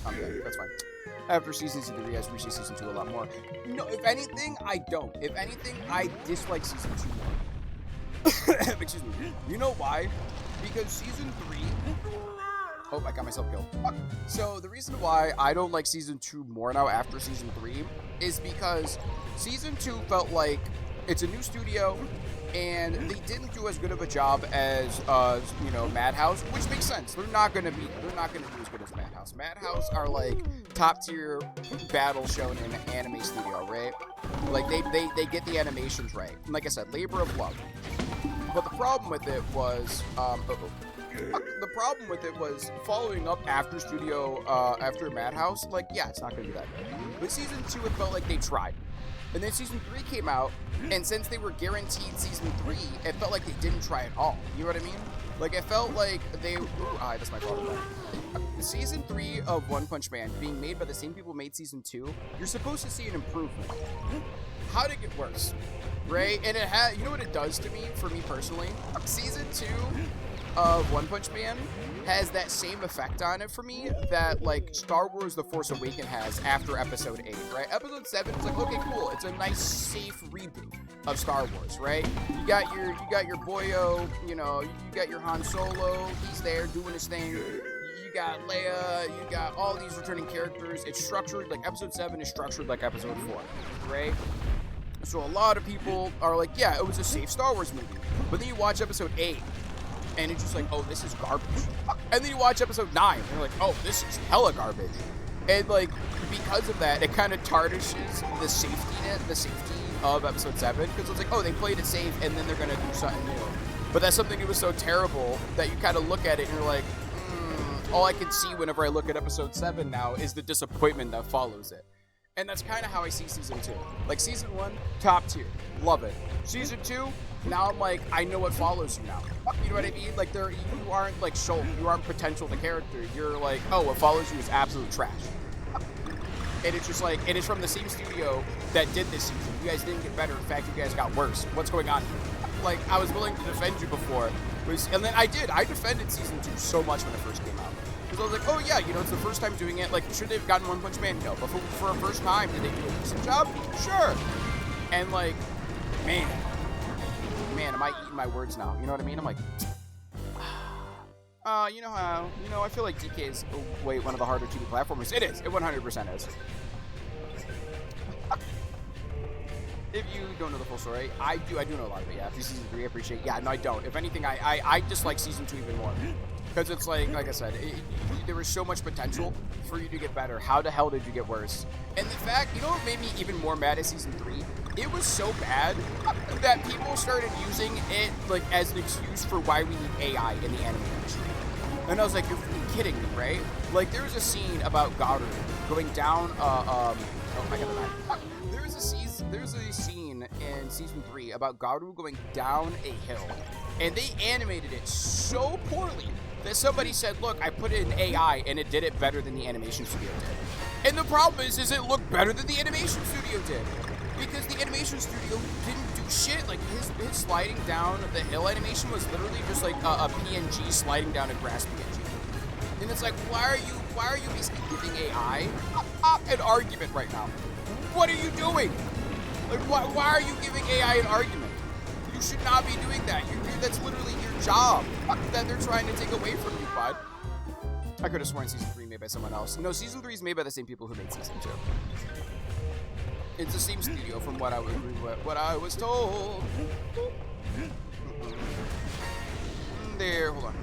Okay, that's fine. After Season 3, I appreciate Season 2 a lot more. No, if anything, I don't. If anything, I dislike Season 2 more. Excuse me. You know why? Because Season 3... Oh, I got myself killed. So, the reason why I don't like Season 2 more now after Season 3 is because Season 2 felt like it's a new studio, and they didn't do as good of a job as, you know, Madhouse, which makes sense. They're not gonna do as good as Madhouse. Madhouse are like top tier battle shonen anime studio, right? Like they get the animations right. And like I said, labor of love. But the problem with it was, the problem with it was following up after after Madhouse. Like, yeah, it's not gonna be that good. But Season 2, it felt like they tried. And then Season 3 came out, and since they were guaranteed Season 3, it felt like they didn't try at all. You know what I mean? Like, it felt like they... Ooh, that's my fault. Season 3 of One Punch Man being made by the same people who made Season 2, you're supposed to see an improvement. How did it get worse? Right? And it had... You know what it does to me, for me personally? Season 2 of One Punch Man has that same effect on it for me that, like, Star Wars The Force Awakens has after Episode 8, right? Episode 7 is like, okay, cool, it's a nice, safe reboot. of Star Wars, right? You got your boyo, you know, you got your Han Solo, he's there doing his thing. You got Leia, you got all these returning characters. It's structured like episode 7 is structured like episode 4, right? So a lot of people are like, yeah, it was a safe Star Wars movie. But then you watch episode 8, and it's just like, oh, this is garbage. And then you watch episode 9, and you're like, oh, this is hella garbage. And like, because of that, it kind of tarnishes the safety of episode 7, because it's like, oh, they played it safe, and then they're gonna do something new. But that's something that was so terrible that you kind of look at it and you're like, all I can see whenever I look at episode 7 now is the disappointment that follows it. And that's kind of how I see season 2. Like, season 1, top tier, love it. Season 2, now I'm like, I know what follows you now. You know what I mean? Like, you aren't like Shulk, you aren't potential the character. You're like, oh, what follows you is absolute trash. And it's just like, and it's from the same studio that did this season. You guys didn't get better. In fact, you guys got worse. What's going on here? Like, I was willing to defend you before. And then I did. I defended season 2 so much when it first came out. Because I was like, oh yeah, you know, it's the first time doing it. Like, should they have gotten One Punch Man? No. But for a first time, did they do a decent job? Sure. And like, man, am I eating my words now? You know what I mean? I'm like, you know how, you know, I feel like DK is one of the harder 2D platformers. It is. It 100% is. If you don't know the full story, I do know a lot of it. Yeah, after season 3, I appreciate. Yeah, no, I don't. If anything, I dislike season 2 even more, because it's like I said, there was so much potential for you to get better. How the hell did you get worse? And in fact, you know what made me even more mad at season 3? It was so bad that people started using it like as an excuse for why we need AI in the anime industry. And I was like, you're kidding me, right? Like, there was a scene about Garu going down. Oh, I got the knife. There's a scene in season 3 about Garu going down a hill, and they animated it so poorly that somebody said, look, I put it in AI and it did it better than the animation studio did. And the problem is it looked better than the animation studio did, because the animation studio didn't do shit. Like, his sliding down the hill animation was literally just like a PNG sliding down a grass PNG. And it's like, why are you basically giving AI an argument right now? What are you doing? Like, why are you giving AI an argument? You should not be doing that. That's literally your job that they're trying to take away from you, bud. I could have sworn season 3 made by someone else. No, season 3 is made by the same people who made season 2. It's the same studio from what I was told. There, hold on.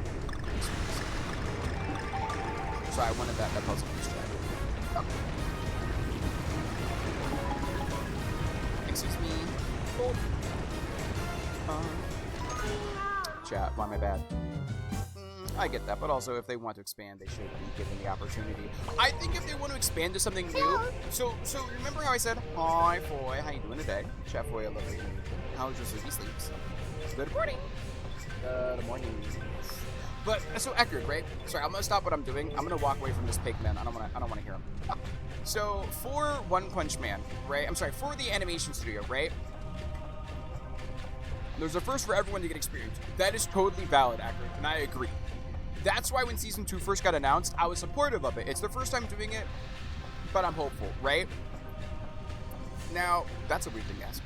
Sorry, I wanted that puzzle piece track. Excuse me. Chat, my bad. I get that, but also if they want to expand, they should be given the opportunity. I think if they want to expand to something new, so remember how I said, hi, Foy, how you doing today? Chat Foy, I love you. How's your sleepy sleeps? Good morning. Good morning. But so accurate, right? Sorry, I'm gonna stop what I'm doing. I'm gonna walk away from this pigman. I don't wanna hear him. So for One Punch Man, right? I'm sorry, for the animation studio, right? There's a first for everyone to get experience. That is totally valid, accurate, and I agree. That's why when season 2 first got announced, I was supportive of it. It's the first time doing it, but I'm hopeful, right? Now, that's a weird thing to ask.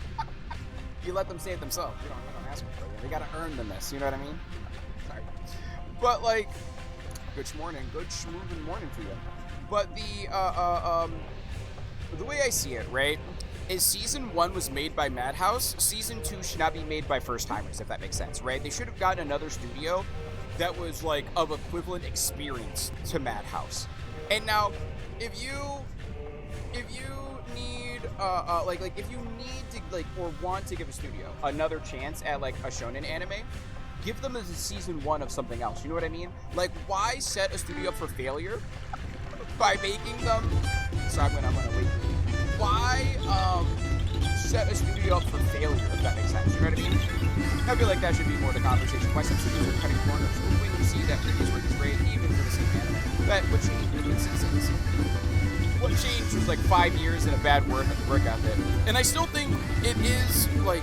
You let them say it themselves. You don't ask them for it. They gotta earn them this, you know what I mean? Sorry. But like, good morning to you. But the way I see it, right, is season 1 was made by Madhouse. Season 2 should not be made by first timers, if that makes sense, right? They should have gotten another studio that was like of equivalent experience to Madhouse. And now, if you need if you need to like or want to give a studio another chance at like a shonen anime, give them a season 1 of something else. You know what I mean? Like, why set a studio up for failure by making them? So I'm gonna wait. Why set a studio up for failure, if that makes sense? You know what I mean? I feel like that should be more the conversation. Why some studios are cutting corners when you see that previous work is great, even for the same anime. That what changed between seasons? What changed was like 5 years and a bad work ethic. And I still think it is like,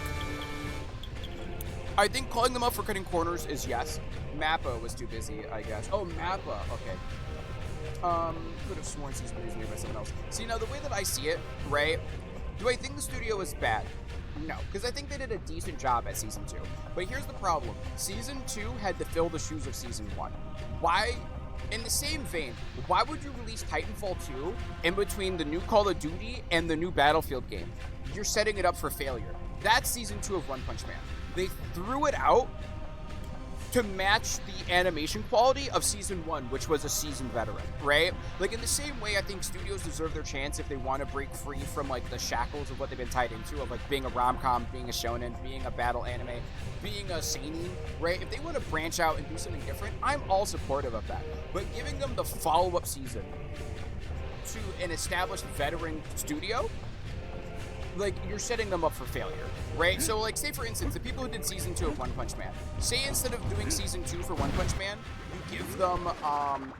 I think calling them up for cutting corners is yes. Mappa was too busy, I guess. Oh, Mappa, okay. Could have sworn season 3 was made by someone else. See, now the way that I see it, right? Do I think the studio is bad? No, because I think they did a decent job at Season 2. But here's the problem. Season 2 had to fill the shoes of Season 1. Why? In the same vein, why would you release Titanfall 2 in between the new Call of Duty and the new Battlefield game? You're setting it up for failure. That's Season 2 of One Punch Man. They threw it out to match the animation quality of Season 1, which was a seasoned veteran, right? Like, in the same way, I think studios deserve their chance if they want to break free from, like, the shackles of what they've been tied into, of, like, being a rom-com, being a shonen, being a battle anime, being a seinen, right? If they want to branch out and do something different, I'm all supportive of that. But giving them the follow-up season to an established veteran studio, like, you're setting them up for failure, right? So, like, say, for instance, the people who did Season 2 of One Punch Man, say instead of doing Season 2 for One Punch Man, you give them,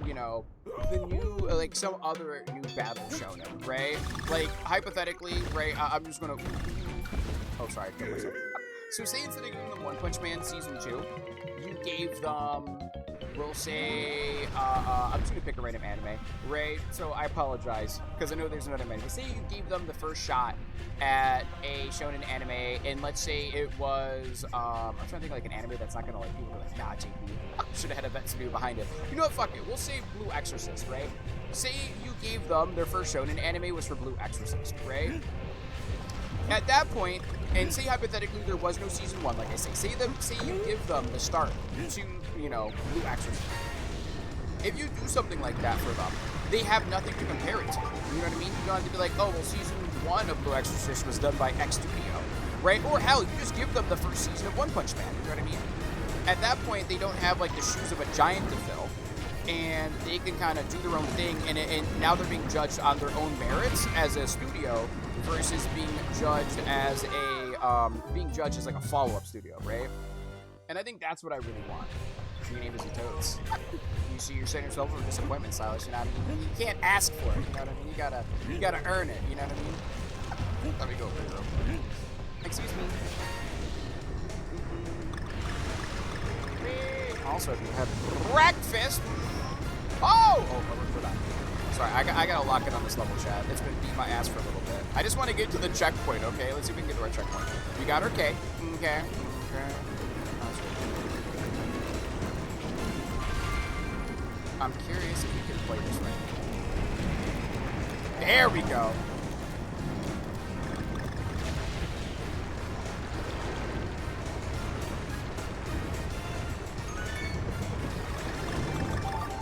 you know, the new, like, some other new battle shonen, right? Like, hypothetically, right, I'm just gonna... Oh, sorry. So, say instead of giving them One Punch Man Season 2, you gave them... We'll say, I'm just gonna pick a random anime, right? So I apologize, because I know there's another anime. Say you gave them the first shot at a shonen anime, and let's say it was, I'm trying to think of like an anime that's not gonna like people like, nah, JP, should have had a vet studio behind it. You know what, fuck it, we'll say Blue Exorcist, right? Say you gave them their first shonen anime was for Blue Exorcist, right? At that point, and say hypothetically there was no Season 1, like I say you give them the start to, you know, Blue Exorcist. If you do something like that for them, they have nothing to compare it to. You know what I mean? You don't have to be like, oh, well, Season 1 of Blue Exorcist was done by X studio, right? Or hell, you just give them the first season of One Punch Man. You know what I mean? At that point, they don't have like the shoes of a giant to fill, and they can kind of do their own thing, and now they're being judged on their own merits as a studio versus being judged as like a follow-up studio, right? And I think that's what I really want. Your name is Toads. You see, you're setting yourself for disappointment, Silas. You know what I mean? You can't ask for it. You know what I mean? You gotta earn it. You know what I mean? Let me go, bro. Excuse me. Also, if you have breakfast. Oh, we're done. Sorry, I gotta lock in on this level, chat. It's been beating my ass for a little bit. I just want to get to the checkpoint, okay? Let's see if we can get to our checkpoint. We got her K. Okay. I'm curious if we can play this right. There we go.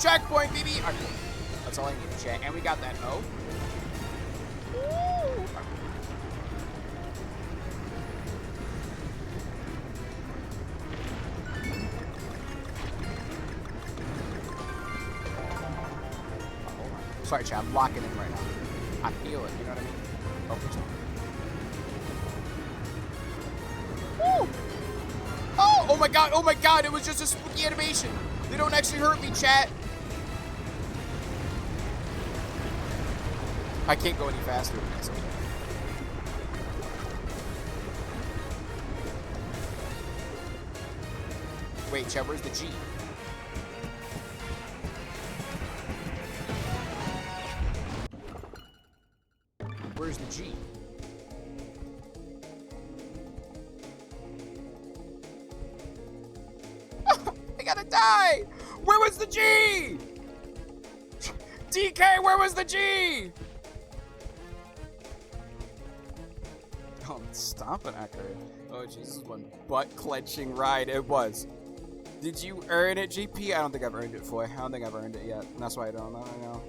Checkpoint, baby! Okay. That's all I need to check. And we got that O. Sorry, chat. I'm locking in right now. I feel it. You know what I mean? Oh, oh! Oh my god! Oh my god! It was just a spooky animation. They don't actually hurt me, chat. I can't go any faster than this. Wait, chat. Where's the G? Where's the G? I gotta die! Where was the G? DK, where was the G? Oh, stop it, Accurate. Oh, Jesus, one butt-clenching ride it was. Did you earn it, GP? I don't think I've earned it, Foy. I don't think I've earned it yet. That's why I don't know. I know.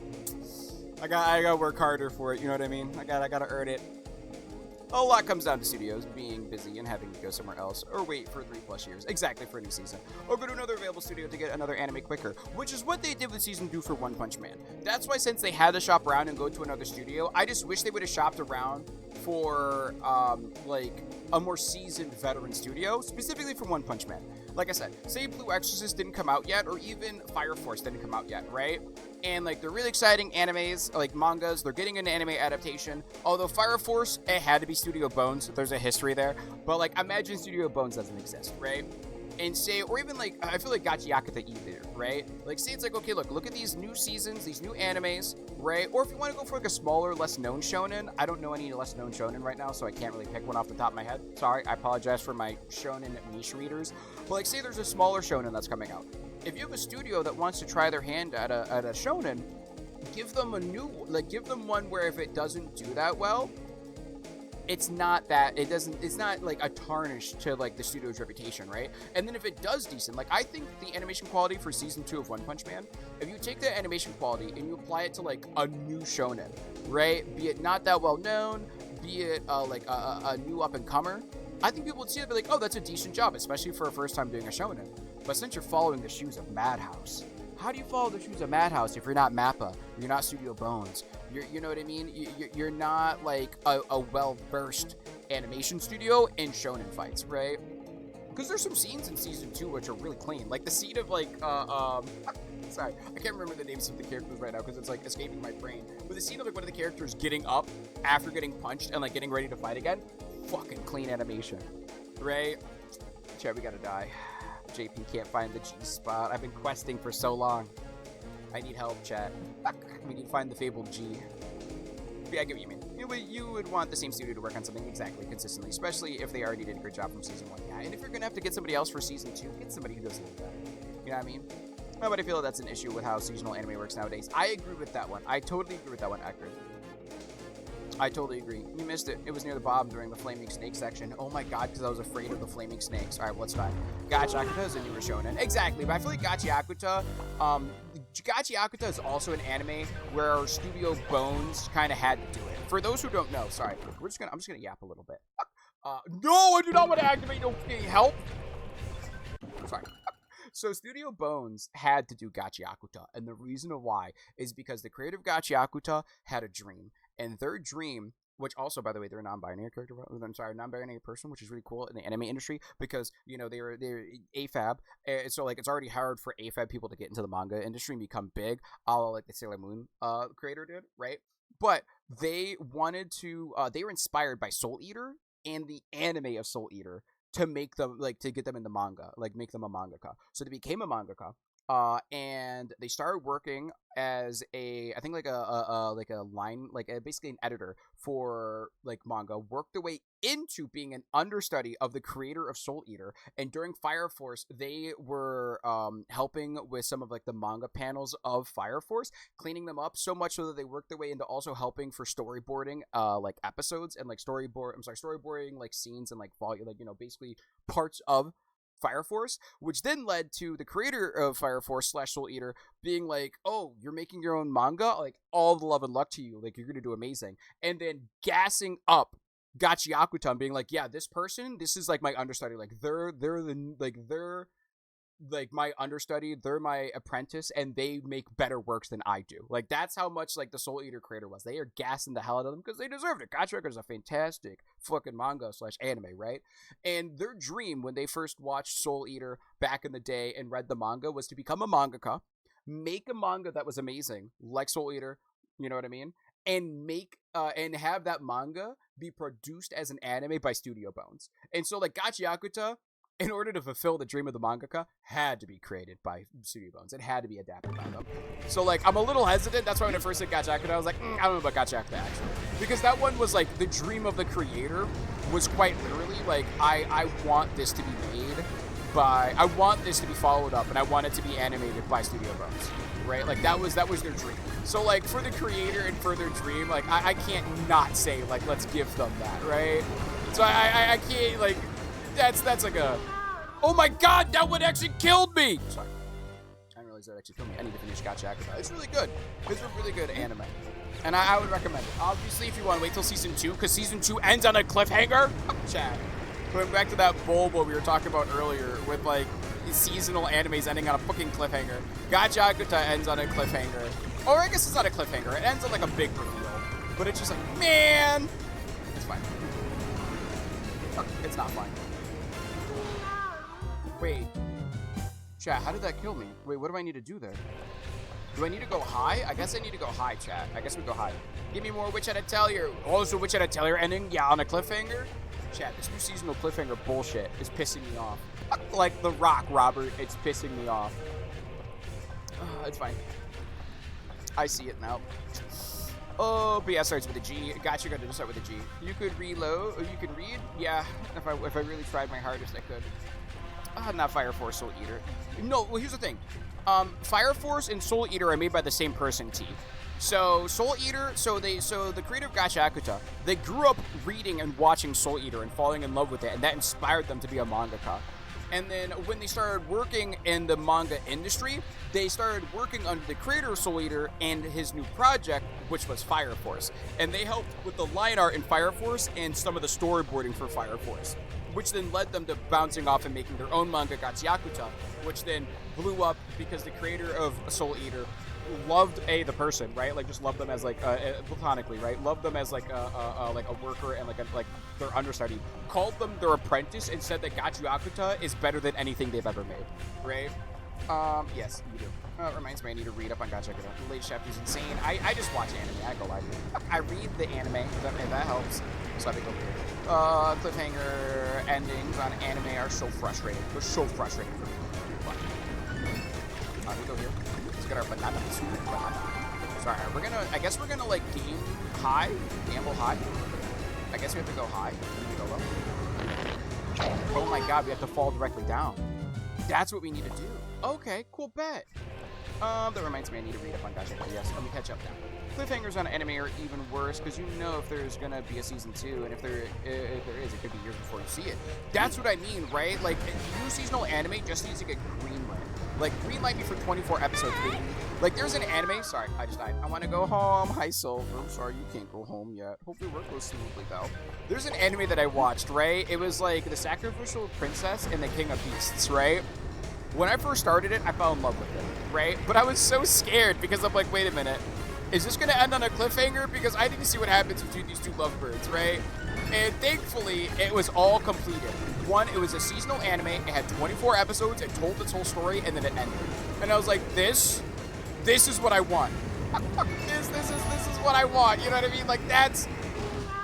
I gotta work harder for it, you know what I mean? I gotta earn it. A lot comes down to studios being busy and having to go somewhere else, or wait for 3+ years, exactly for a new season, or go to another available studio to get another anime quicker, which is what they did with Season 2 for One Punch Man. That's why since they had to shop around and go to another studio, I just wish they would have shopped around for, like, a more seasoned veteran studio, specifically for One Punch Man. Like I said, say Blue Exorcist didn't come out yet, or even Fire Force didn't come out yet, right? And, like, they're really exciting animes, like mangas, they're getting an anime adaptation. Although Fire Force, it had to be Studio Bones, there's a history there. But, like, imagine Studio Bones doesn't exist, right? and say, or even like, I feel like Gachi Yakuta either, right? Like, say it's like, okay, look at these new seasons, these new animes, right? Or if you want to go for like a smaller, less known shonen, I don't know any less known shonen right now, so I can't really pick one off the top of my head. Sorry, I apologize for my shonen niche readers. But like, say there's a smaller shonen that's coming out. If you have a studio that wants to try their hand at a shonen, give them give them one where if it doesn't do that well, it's not like a tarnish to like the studio's reputation, right? And then if it does decent, like I think the animation quality for season 2 of One Punch Man, if you take the animation quality and you apply it to like a new shonen, right? Be it not that well known, be it like a new up and comer, I think people would see it and be like, oh, that's a decent job, especially for a first time doing a shonen. But since you're following the shoes of Madhouse, how do you follow the shoes of Madhouse if you're not Mappa, you're not Studio Bones, you know what I mean? You're not like a well-versed animation studio in shonen fights, right? Because there's some scenes in season 2 which are really clean. Like the scene of like, sorry, I can't remember the names of the characters right now because it's like escaping my brain. But the scene of like one of the characters getting up after getting punched and like getting ready to fight again, fucking clean animation, right? Chat, we gotta die. JP can't find the G spot. I've been questing for so long. I need help, chat. We need to find the fabled G. Yeah, I get what you mean. You would want the same studio to work on something exactly consistently, especially if they already did a good job from season 1. Yeah, and if you're gonna have to get somebody else for season 2, get somebody who does a little better. You know what I mean? But I feel that's an issue with how seasonal anime works nowadays. I agree with that one. I totally agree with that one, Actor. I totally agree. You missed it. It was near the bottom during the Flaming Snake section. Oh my god, because I was afraid of the Flaming Snakes. Alright, well, it's fine. Gachi Akuta is a newer shonen. Exactly, but I feel like Gachi Akuta, Gachi Akuta is also an anime where our Studio Bones kind of had to do it. For those who don't know, sorry, I'm just gonna yap a little bit. No, I do not want to activate no help. Sorry. So Studio Bones had to do Gachi Akuta, and the reason why is because the creator of Gachi Akuta had a dream. And their dream, which also, by the way, they're a non-binary character. I'm sorry, non-binary person, which is really cool in the anime industry because they're AFAB, so like it's already hard for AFAB people to get into the manga industry and become big, like the Sailor Moon creator did, right? But they wanted to, they were inspired by Soul Eater and the anime of Soul Eater to make them to get them in the manga, like make them a mangaka. So they became a mangaka. And they started working as basically an editor for like manga, worked their way into being an understudy of the creator of Soul Eater. And during Fire Force, they were helping with some of like the manga panels of Fire Force, cleaning them up so much so that they worked their way into also helping for storyboarding like episodes and like storyboarding like scenes and like volume, like, basically parts of Fire Force, which then led to the creator of Fire Force / Soul Eater being like, oh, you're making your own manga? Like, all the love and luck to you. Like, you're going to do amazing. And then gassing up Gachi Akuta and being like, yeah, this is like my understudy. Like, they're my understudy, they're my apprentice, and they make better works than I do. Like, that's how much like the Soul Eater creator was. They are gassing the hell out of them because they deserved it. Gachi Record is a fantastic fucking manga / anime, right? And their dream when they first watched Soul Eater back in the day and read the manga was to become a mangaka, make a manga that was amazing, like Soul Eater, you know what I mean? And make and have that manga be produced as an anime by Studio Bones. And so like Gachi Akuta, in order to fulfill the dream of the mangaka, had to be created by Studio Bones. It had to be adapted by them. So, like, I'm a little hesitant. That's why when I first said Gachi Akuta, I was like, I don't know about Gachi Akuta, actually. Because that one was, like, the dream of the creator was quite literally, like, I want this to be made by... I want this to be followed up, and I want it to be animated by Studio Bones. Right? Like, that was their dream. So, like, for the creator and for their dream, like, I can't not say, like, let's give them that, right? So, I can't, like... That's like a... Oh my god, that one actually killed me! Sorry. I didn't realize that actually killed me. I need to finish Gachi Akuta. It's really good. It's a really good anime. And I would recommend it. Obviously, if you want to wait till Season 2, because Season 2 ends on a cliffhanger. Chat. Going back to that bulb we were talking about earlier with, like, seasonal animes ending on a fucking cliffhanger. Gachi Akuta ends on a cliffhanger. Or I guess it's not a cliffhanger. It ends on, like, a big reveal. But it's just like, man! It's fine. It's not fine. Wait. Chat, how did that kill me? Wait, what do I need to do there? Do I need to go high? I guess I need to go high, chat. I guess we go high. Give me more Witch at Atelier. Also, Witch at Atelier ending, yeah, on a cliffhanger. Chat, this new seasonal cliffhanger bullshit is pissing me off. Like The Rock, Robert, it's pissing me off. It's fine. I see it now. Oh, but yeah, starts with a G. Gotcha, got to start with a G. You could reload, or you could read. Yeah, if I really tried my hardest, I could. Not Fire Force, Soul Eater. No, well, here's the thing. Fire Force and Soul Eater are made by the same person, T. So Soul Eater, so the creator of Gacha Akuta, they grew up reading and watching Soul Eater and falling in love with it, and that inspired them to be a mangaka. And then when they started working in the manga industry, they started working under the creator of Soul Eater and his new project, which was Fire Force. And they helped with the line art in Fire Force and some of the storyboarding for Fire Force, which then led them to bouncing off and making their own manga, Gachiakuta, which then blew up because the creator of Soul Eater loved the person, right? Like just loved them as like platonically, right? Loved them as like a worker and like their understudy. Called them their apprentice and said that Gachiakuta is better than anything they've ever made, right? Yes, you do. It reminds me I need to read up on Gachiakuta. The latest chapter is insane. I just watch anime. I go live. I read the anime. If that helps. So I think over here. Cliffhanger endings on anime are so frustrating. They're so frustrating for me. We go here. Let's get our banana. Sorry, I guess we're gonna like gamble high. I guess we have to go high. We go low. Oh my god, we have to fall directly down. That's what we need to do. Okay, cool bet. That reminds me I need to read up on Gacha. Yes, let me catch up now. Cliffhangers on anime are even worse because you know if there's gonna be a season 2, and if there is, it could be years before you see it. That's what I mean, right? Like, new seasonal anime just needs to get greenlit. Like, greenlight me for 24 episodes, baby. Like, there's an anime. Sorry, I just died. I want to go home. Hi, Silver. I'm sorry you can't go home yet. Hopefully work goes smoothly, though. There's an anime that I watched, right? It was like The Sacrificial Princess and the King of Beasts, right? When I first started it, I fell in love with it, right? But I was so scared because I'm like, wait a minute. Is this going to end on a cliffhanger? Because I didn't see what happens between these two lovebirds, right? And thankfully, it was all completed. One, it was a seasonal anime. It had 24 episodes. It told its whole story, and then it ended. And I was like, this is what I want. this is what I want. You know what I mean? Like, that's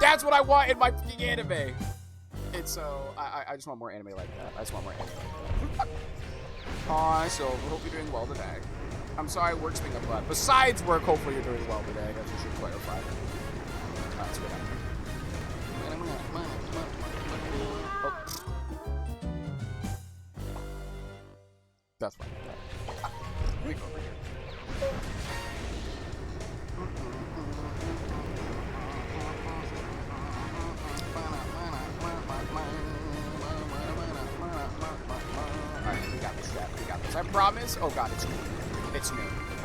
what I want in my fucking anime. And so, I just want more anime like that. I just want more anime like that. Aw, so I hope you're doing well today. I'm sorry work's being a butt. Besides work, hopefully you're doing well today. I guess you should clarify. That's good. Oh. That's fine. We go over here. Alright, we got this, chat. We got this. I promise. Oh god, it's new. It's new.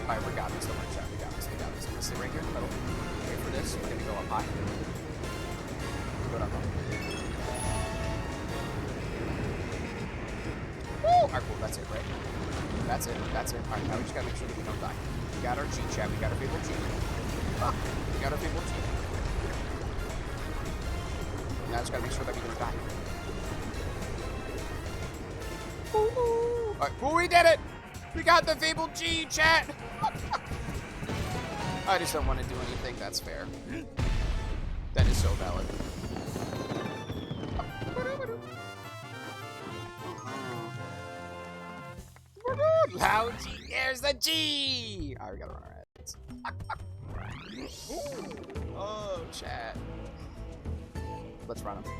Alright, we got this. Don't worry, chat. We got this. We got this. Let's sit right here in the middle. Wait for this. We're gonna go up high. Go up high. Woo! Alright, cool. That's it, right? That's it. That's it. Alright, now we just gotta make sure that we don't die. We got our G, chat. We got our favorite G. We got our favorite G. Now just gotta make sure that we don't die. Alright, cool, we did it! We got the Fabled G, chat! I just don't want to do anything, that's fair. That is so valid. Loud G, there's the G! Alright, we gotta run our heads. Oh, chat. Let's run them.